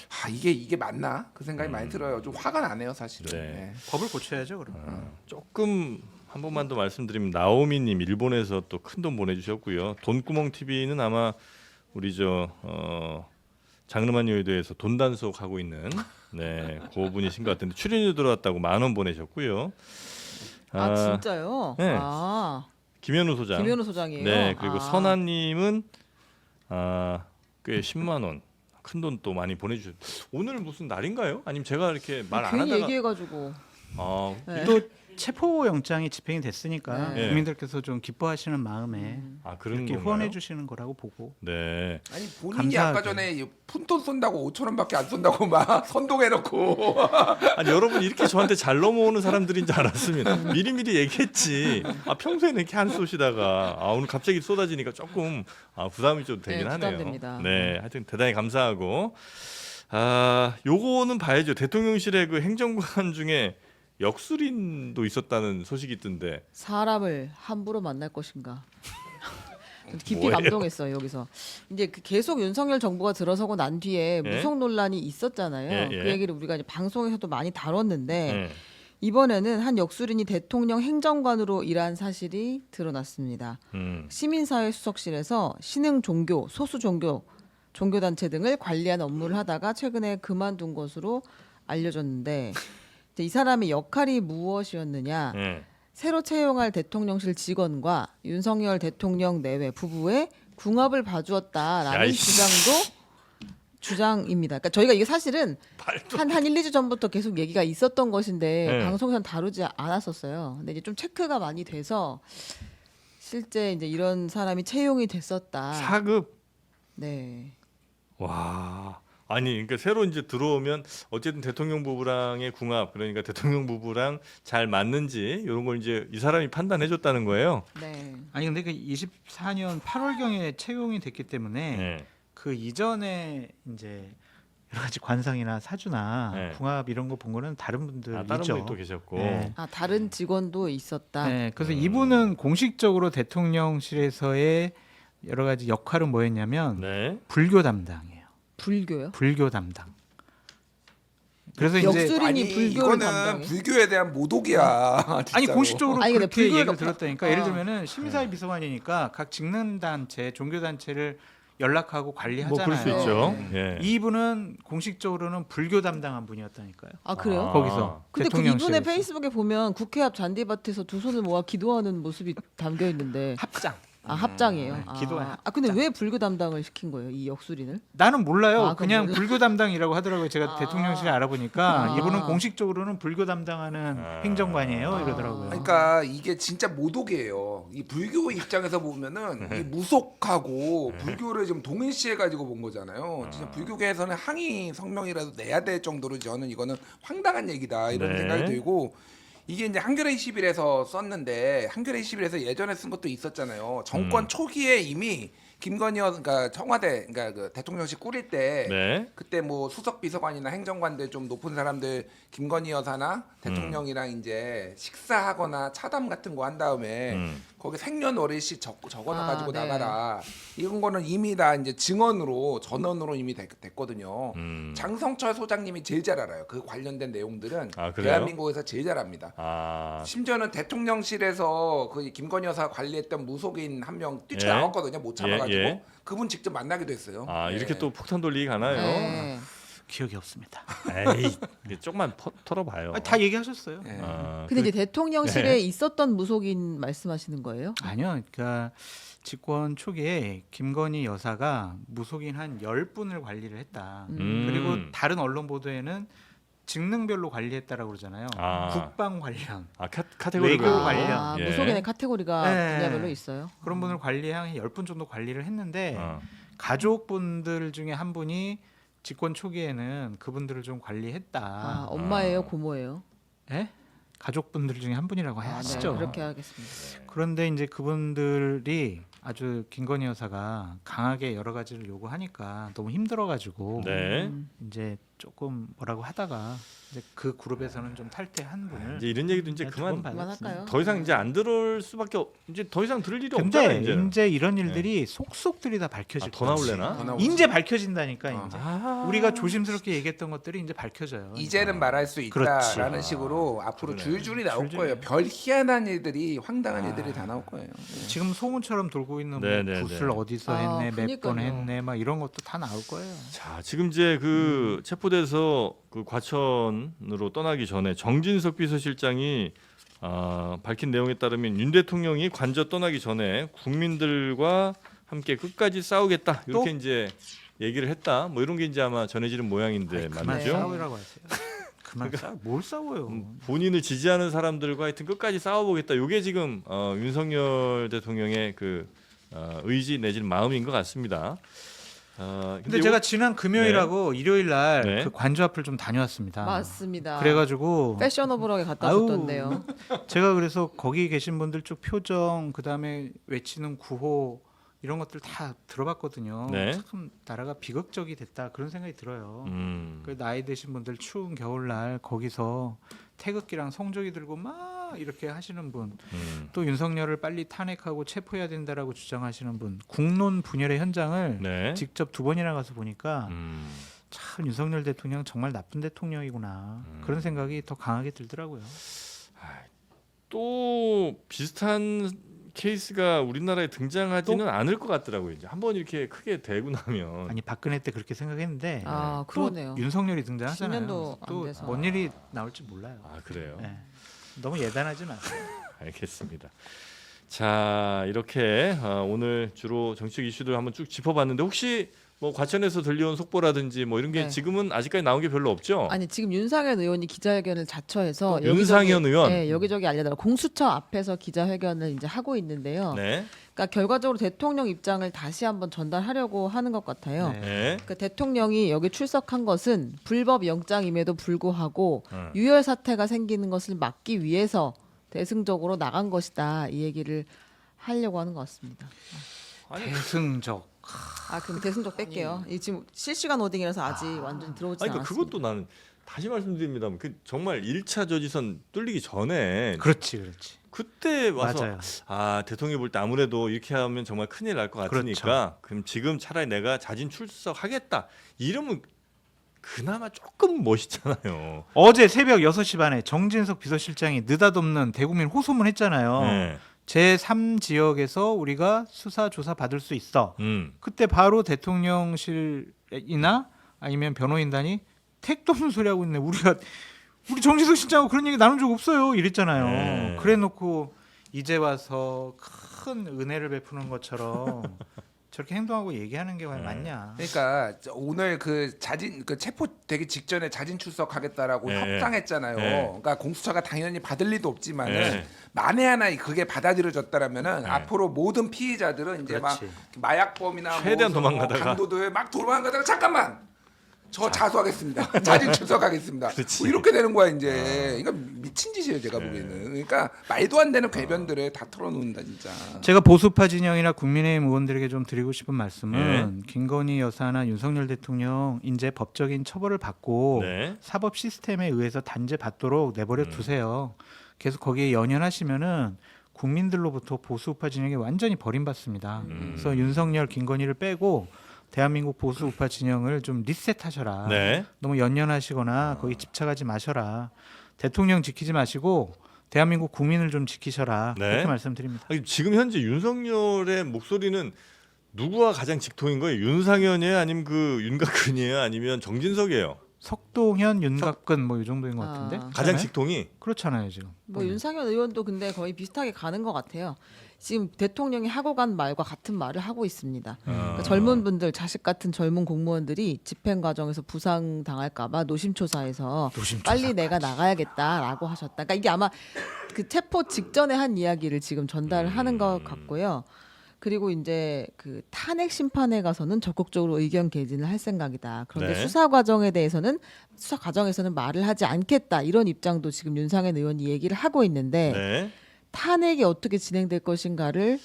이게 맞나 그 생각이 많이 들어요. 좀 화가 나네요, 사실은. 네. 네. 법을 고쳐야죠, 그럼. 조금 한 번만 더 말씀드리면 나오미님 일본에서 또 큰 돈 보내주셨고요. 돈구멍 TV는 아마 우리 저 장르만 여의도에서 돈 단속 하고 있는 네 그분이신 것 같은데 출연료 들어왔다고 10,000원 보내셨고요. 아 진짜요? 네. 아 김현우 소장. 김현우 소장이에요. 네 그리고 아. 선아님은 꽤 10만 원. 큰 돈 또 많이 보내주셨. 오늘 무슨 날인가요? 아니면 제가 이렇게 말 안 괜히 하다가 얘기해가지고 아, 네. 또 체포 영장이 집행이 됐으니까 네. 국민들께서 좀 기뻐하시는 마음에 아 그런 이렇게 건가요? 후원해 주시는 거라고 보고. 네. 아니 본인이 아까 감사하게. 전에 푼돈 쏜다고 5천 원밖에 안 쏜다고 막 선동해놓고 아니 여러분 이렇게 저한테 잘 넘어오는 사람들인 줄 알았습니다. 미리미리 얘기했지. 아 평소에는 이렇게 안 쏘시다가 오늘 갑자기 쏟아지니까 조금 부담이 좀 되긴 네, 하네요. 부담됩니다. 네, 하여튼 대단히 감사하고 요거는 봐야죠. 대통령실의 그 행정관 중에 역술인도 있었다는 소식이 있던데. 사람을 함부로 만날 것인가. 깊이 뭐예요? 감동했어요 여기서. 이제 계속 윤석열 정부가 들어서고 난 뒤에 예? 무속 논란이 있었잖아요. 예, 예. 그 얘기를 우리가 이제 방송에서도 많이 다뤘는데 네. 이번에는 한 역술인이 대통령 행정관으로 일한 사실이 드러났습니다. 시민사회 수석실에서 신흥 종교, 소수 종교, 종교단체 등을 관리하는 업무를 하다가 최근에 그만둔 것으로 알려졌는데 이제 이 사람의 역할이 무엇이었느냐? 네. 새로 채용할 대통령실 직원과 윤석열 대통령 내외 부부의 궁합을 봐주었다라는 야이씨. 주장입니다. 그러니까 저희가 이게 사실은 한 1, 2주 전부터 계속 얘기가 있었던 것인데 네. 방송에서는 다루지 않았었어요. 근데 이제 좀 체크가 많이 돼서 실제 이제 이런 사람이 채용이 됐었다. 4급. 네. 와. 아니 그러니까 새로 이제 들어오면 어쨌든 대통령 부부랑의 궁합 그러니까 대통령 부부랑 잘 맞는지 이런 걸 이제 이 사람이 판단해 줬다는 거예요. 네. 아니 근데 그 24년 8월경에 채용이 됐기 때문에 네. 그 이전에 이제 여러 가지 관성이나 사주나 네. 궁합 이런 거 본 거는 다른 분들 다른 있죠. 분이 또 계셨고. 네. 다른 직원도 있었다. 네, 그래서 이분은 공식적으로 대통령실에서의 여러 가지 역할은 뭐였냐면 네. 불교 담당이에요. 불교요? 불교 담당. 그래서 이제 역술인이 아니 불교를 이거는 담당해? 불교에 대한 모독이야. 아니 진짜로. 공식적으로 아니, 근데 그렇게 얘기를 불교가 들었다니까. 아. 예를 들면은 시민사회 비서관이니까 각 직능단체, 종교단체를 연락하고 관리하잖아요. 뭐 그럴 수 있죠. 네. 예. 이분은 공식적으로는 불교 담당한 분이었다니까요. 아 그래요? 아. 거기서 근데 그 대통령실에서. 이분의 페이스북에 보면 국회 앞 잔디밭에서 두 손을 모아 기도하는 모습이 담겨 있는데 합장. 합장이에요. 네, 기도의 근데 합장. 왜 불교 담당을 시킨 거예요? 이 역술인을? 나는 몰라요. 아, 그건 그냥 몰라. 불교 담당이라고 하더라고요. 제가 대통령실에 알아보니까 아. 이분은 공식적으로는 불교 담당하는 행정관이에요. 이러더라고요. 그러니까 이게 진짜 모독이에요. 이 불교 입장에서 보면은 이 무속하고 불교를 좀 동일시해 가지고 본 거잖아요. 진짜 불교계에서는 항의 성명이라도 내야 될 정도로 저는 이거는 황당한 얘기다 이런 네. 생각이 들고 이게 이제 한겨레 21에서 썼는데 한겨레 21에서 예전에 쓴 것도 있었잖아요. 정권 초기에 이미 김건희 그러니까 청와대 그러니까 그 대통령실 꾸릴 때 네. 그때 뭐 수석 비서관이나 행정관들 좀 높은 사람들 김건희 여사나 대통령이랑 이제 식사하거나 차담 같은 거 한 다음에 거기 생년월일씩 적어놔 가지고 네. 나가라. 이런 거는 이미 다 이제 증언으로 전원으로 이미 됐거든요. 장성철 소장님이 제일 잘 알아요. 그 관련된 내용들은 아, 그래요? 대한민국에서 제일 잘 압니다. 아. 심지어는 대통령실에서 그 김건희 여사 관리했던 무속인 한 명 뛰쳐나왔거든요. 못 참아가지고 예. 그분 직접 만나기도 했어요. 아, 네. 이렇게 또 폭탄 돌리기 가나요? 네. 기억이 없습니다. 에이, 이게 조금만 털어봐요. 다 얘기하셨어요. 네. 근데 이제 대통령실에 있었던 무속인 말씀하시는 거예요? 아니요. 그러니까 집권 초기에 김건희 여사가 무속인 한 10분을 관리를 했다. 그리고 다른 언론 보도에는 직능별로 관리했다라고 그러잖아요. 아. 국방 관련 카테고리가 외교 관련. 예. 무속인의 카테고리가 네. 분야별로 있어요. 그런 분을 관리한 10분 정도 관리를 했는데 어. 가족분들 중에 한 분이 집권 초기에는 그분들을 좀 관리했다. 엄마예요, 고모예요? 예? 가족분들 중에 한 분이라고 네, 하시죠. 그렇게 하겠습니다. 그런데 이제 그분들이 아주 김건희 여사가 강하게 여러 가지를 요구하니까 너무 힘들어가지고 네. 이제 조금 뭐라고 하다가 이제 그 그룹에서는 좀 탈퇴한 분을 이제 이런 얘기도 이제 네, 그만 두번 받았습니다. 그만할까요? 더 이상 이제 안 들을 수밖에 이제 더 이상 들을 일이 없잖아요. 근데 이제는. 이제 이런 일들이 속속들이 다 밝혀질 더 거예요. 나올래나? 더 나오지. 이제 밝혀진다니까 이제 아. 우리가 조심스럽게 얘기했던 것들이 이제 밝혀져요. 이제는 말할 수 그렇지. 있다라는 식으로 앞으로 그러네. 줄줄이 나올 줄줄이. 거예요. 별 희한한 일들이 황당한 일들이 다 나올 거예요. 지금 소문처럼 돌고 있는 네, 뭐 네, 굿을 네. 어디서 했네, 몇 번 그러니까요. 했네, 막 이런 것도 다 나올 거예요. 자, 지금 이제 그 체포돼서 그 과천으로 떠나기 전에 정진석 비서실장이 밝힌 내용에 따르면 윤 대통령이 관저 떠나기 전에 국민들과 함께 끝까지 싸우겠다 이렇게 또? 이제 얘기를 했다. 뭐 이런 게 이제 아마 전해지는 모양인데 그만 말이죠. 싸우라고 하세요. 그만 뭘 싸워요. 본인을 지지하는 사람들과 하여튼 끝까지 싸워보겠다. 이게 지금 윤석열 대통령의 그 의지 내지는 마음인 것 같습니다. 근데 제가 지난 금요일하고 일요일 날 네. 그 관저 앞을 좀 다녀왔습니다. 맞습니다. 그래가지고 패셔너블하게 갔다 아우. 오셨던데요. 제가 그래서 거기 계신 분들 쪽 표정, 그다음에 외치는 구호 이런 것들 다 들어봤거든요. 네. 참 나라가 비극적이 됐다 그런 생각이 들어요. 음. 그 나이 드신 분들 추운 겨울날 거기서 태극기랑 성조기 들고 막 이렇게 하시는 분, 또 윤석열을 빨리 탄핵하고 체포해야 된다라고 주장하시는 분, 국론 분열의 현장을 네. 직접 2번이나 가서 보니까 참 윤석열 대통령 정말 나쁜 대통령이구나 그런 생각이 더 강하게 들더라고요. 또 비슷한 케이스가 우리나라에 등장하지는 않을 것 같더라고요. 이제 한번 이렇게 크게 되고 나면 아니 박근혜 때 그렇게 생각했는데 아, 또 그러네요. 윤석열이 등장하잖아요. 10년도 안 또 돼서. 뭔 일이 나올지 몰라요. 아 그래요. 네. 너무 예단하지 마세요. 알겠습니다. 자 이렇게 오늘 주로 정치적 이슈들 한번 쭉 짚어봤는데 혹시 뭐 과천에서 들려온 속보라든지 뭐 이런 게 네. 지금은 아직까지 나온 게 별로 없죠? 아니 지금 윤상현 의원이 기자회견을 자처해서 윤상현 의원? 네, 여기저기 알려달라 공수처 앞에서 기자회견을 이제 하고 있는데요. 네. 그러니까 결과적으로 대통령 입장을 다시 한번 전달하려고 하는 것 같아요. 네. 네. 그러니까 대통령이 여기 출석한 것은 불법 영장임에도 불구하고 음. 유혈 사태가 생기는 것을 막기 위해서 대승적으로 나간 것이다. 이 얘기를 하려고 하는 것 같습니다. 대승적. 아 그럼 대승적 뺄게요. 이 지금 실시간 워딩이라서 아직 완전히 들어오지 아니 않았습니다. 그러니까 그것도 나는 다시 말씀드립니다만 그 정말 1차 저지선 뚫리기 전에 그렇지. 그때 와서 맞아요. 아 대통령이 볼 때 아무래도 이렇게 하면 정말 큰일 날 것 같으니까 그렇죠. 그럼 지금 차라리 내가 자진 출석하겠다 이러면 그나마 조금 멋있잖아요. 어제 새벽 6시 반에 정진석 비서실장이 느닷없는 대국민 호소문 했잖아요. 네. 제3지역에서 우리가 수사 조사 받을 수 있어. 그때 바로 대통령실이나 아니면 변호인단이 택도 없는 소리 하고 있네. 우리 정진석 실장하고 그런 얘기 나눈 적 없어요. 이랬잖아요. 네. 그래놓고 이제 와서 큰 은혜를 베푸는 것처럼 저렇게 행동하고 얘기하는 게 과연 맞냐? 그러니까 오늘 그 체포 되기 직전에 자진 출석하겠다라고 네. 협상했잖아요. 네. 그러니까 공수처가 당연히 받을 리도 없지만은 네. 만에 하나 그게 받아들여졌다라면은 앞으로 모든 피의자들은 이제 그렇지. 막 마약범이나 최대한 뭐 도망가다가. 강도들 막 도망가다가 잠깐만 저 자수하겠습니다. 자진 출석하겠습니다. 그렇지. 뭐 이렇게 되는 거야 이제. 이거 미친 짓이에요 제가 보기에는. 그러니까 말도 안 되는 궤변들을 다 털어놓는다 진짜. 제가 보수파 진영이나 국민의힘 의원들에게 좀 드리고 싶은 말씀은 네. 김건희 여사나 윤석열 대통령 이제 법적인 처벌을 받고 네. 사법 시스템에 의해서 단죄 받도록 내버려 두세요. 계속 거기에 연연하시면은 국민들로부터 보수우파 진영이 완전히 버림받습니다. 그래서 윤석열, 김건희를 빼고 대한민국 보수우파 진영을 좀 리셋하셔라. 네. 너무 연연하시거나 거기 집착하지 마셔라. 대통령 지키지 마시고 대한민국 국민을 좀 지키셔라. 네. 그렇게 말씀드립니다. 아니, 지금 현재 윤석열의 목소리는 누구와 가장 직통인 거예요? 윤상현이에요? 아니면 그 윤곽근이에요? 아니면 정진석이에요? 석동현, 윤곽근 뭐 이 정도인 것 같은데. 아. 가장 그렇잖아요? 직통이? 그렇잖아요 지금. 뭐 윤상현 의원도 근데 거의 비슷하게 가는 것 같아요. 지금 대통령이 하고 간 말과 같은 말을 하고 있습니다. 그러니까 젊은 분들, 자식 같은 젊은 공무원들이 집행 과정에서 부상 당할까봐 노심초사해서 빨리 내가 나가야겠다라고 하셨다. 그러니까 이게 아마 그 체포 직전에 한 이야기를 지금 전달하는 것 같고요. 그리고 이제 그 탄핵 심판에 가서는 적극적으로 의견 개진을 할 생각이다. 그런데 네. 수사 과정에서는 말을 하지 않겠다. 이런 입장도 지금 윤상현 의원이 얘기를 하고 있는데 네. 탄핵이 어떻게 진행될 것인가를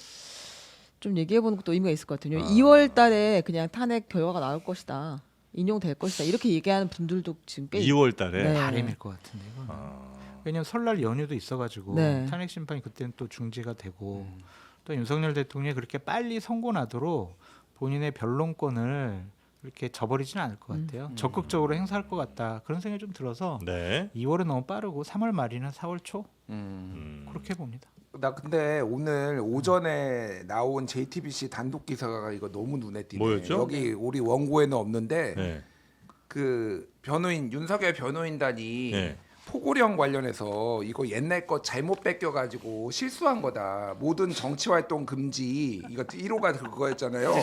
좀 얘기해 보는 것도 의미가 있을 것 같아요. 2월 달에 그냥 탄핵 결과가 나올 것이다. 인용될 것이다. 이렇게 얘기하는 분들도 지금 꽤 2월 달에. 네. 바람일 것 같은데 이건. 왜냐면 설날 연휴도 있어가지고 네. 탄핵 심판이 그때는 또 중지가 되고 또 윤석열 대통령이 그렇게 빨리 선고나도록 본인의 변론권을 이렇게 저버리지는 않을 것 같아요. 적극적으로 행사할 것 같다 그런 생각이 좀 들어서 네. 2월은 너무 빠르고 3월 말이나 4월 초 음. 그렇게 봅니다. 나 근데 오늘 오전에 나온 JTBC 단독 기사가 이거 너무 눈에 띄네. 뭐였죠? 여기 우리 원고에는 없는데 네. 그 변호인 윤석열 변호인단이 네. 포고령 관련해서 이거 옛날 거 잘못 뺏겨가지고 실수한 거다. 모든 정치 활동 금지. 이거 1호가 그거였잖아요.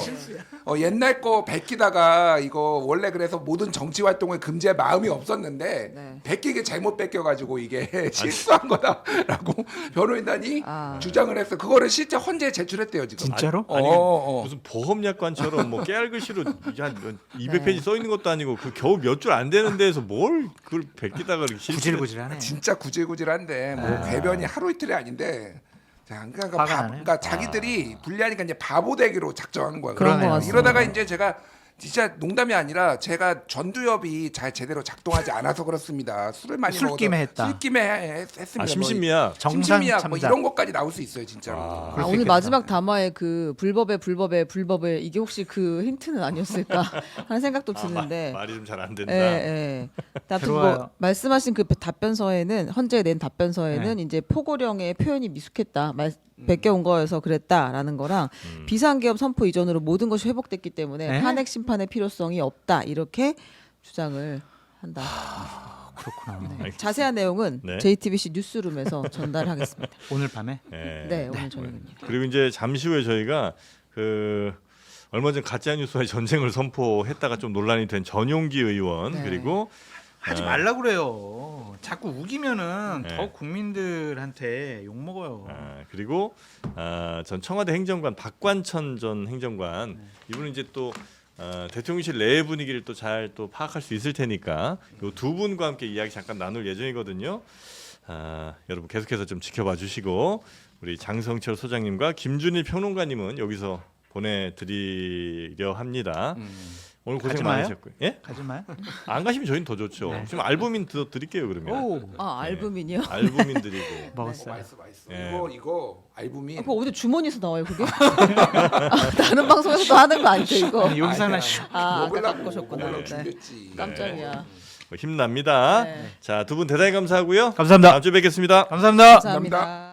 옛날 거 베끼다가 이거 원래 그래서 모든 정치 활동을 금지할 마음이 없었는데 네. 베끼게 잘못 뺏겨가지고 이게 실수한 거다라고 변호인단이 아. 주장을 했어. 그거를 실제 헌재에 제출했대요 지금. 진짜로? 아니 어. 무슨 보험약관처럼 뭐 깨알 글씨로 한 200페이지 써 있는 것도 아니고 그 겨우 몇 줄 안 되는 데에서 뭘 그걸 베끼다가 이렇게 실수를 구질구질하네. 진짜 구질구질한데 뭐 궤변이 하루 이틀이 아닌데. 자, 그러니까, 화가 나네요. 그러니까 자기들이 불리하니까 이제 바보 되기로 작정한 거야. 그런 그러네요. 거 같습니다. 이러다가 이제 제가 진짜 농담이 아니라 제가 전두엽이 잘 제대로 작동하지 않아서 그렇습니다. 술을 많이 술김에 먹어서 했다. 술김에 했습니다. 아 심신미약. 정상 심신미약 뭐 참작. 이런 것까지 나올 수 있어요 진짜로. 아. 아, 오늘 마지막 담화의 그 불법의 이게 혹시 그 힌트는 아니었을까 하는 생각도 드는데. 말이 좀 잘 안 된다. 예, 예. 아무튼 들어와요. 뭐 말씀하신 그 답변서에는 헌재에 낸 답변서에는 네. 이제 포고령의 표현이 미숙했다. 베껴온 거여서 그랬다라는 거랑 비상계엄 선포 이전으로 모든 것이 회복됐기 때문에 네? 탄핵 심판의 필요성이 없다. 이렇게 주장을 한다. 그렇구나. 네. 자세한 내용은 네. JTBC 뉴스룸에서 전달하겠습니다. 오늘 밤에 네. 네, 오늘 저녁입니다. 그리고 이제 잠시 후에 저희가 그 얼마 전 가짜 뉴스와의 전쟁을 선포했다가 좀 논란이 된 전용기 의원 네. 그리고 하지 말라 그래요. 자꾸 우기면은 네. 더 국민들한테 욕 먹어요. 그리고 전 청와대 행정관 박관천 전 행정관 이분은 이제 또 대통령실 내의 분위기를 또 잘 또 파악할 수 있을 테니까 이 두 분과 함께 이야기 잠깐 나눌 예정이거든요. 여러분 계속해서 좀 지켜봐 주시고 우리 장성철 소장님과 김준일 평론가님은 여기서 보내드리려 합니다. 오늘 가지 고생 마요? 많으셨고요. 예? 가지 마요. 안 가시면 저희는 더 좋죠. 네. 지금 알부민 드릴게요 그러면. 오, 아, 알부민이요? 알부민 드리고. 먹었어요. 맛있어. 예. 이거 알부민. 그거 어디 주머니에서 나와요, 그게? 다른 방송에서도 하는 거 아니죠, 이거? 아니, 여기서 하나 슉. 아, 아까 먹으려고 갖고 오셨구나. 먹으려고 네. 준비했지. 깜짝이야. 힘납니다. 네. 자, 두 분 대단히 감사하고요. 감사합니다. 다음 주에 뵙겠습니다. 감사합니다. 감사합니다.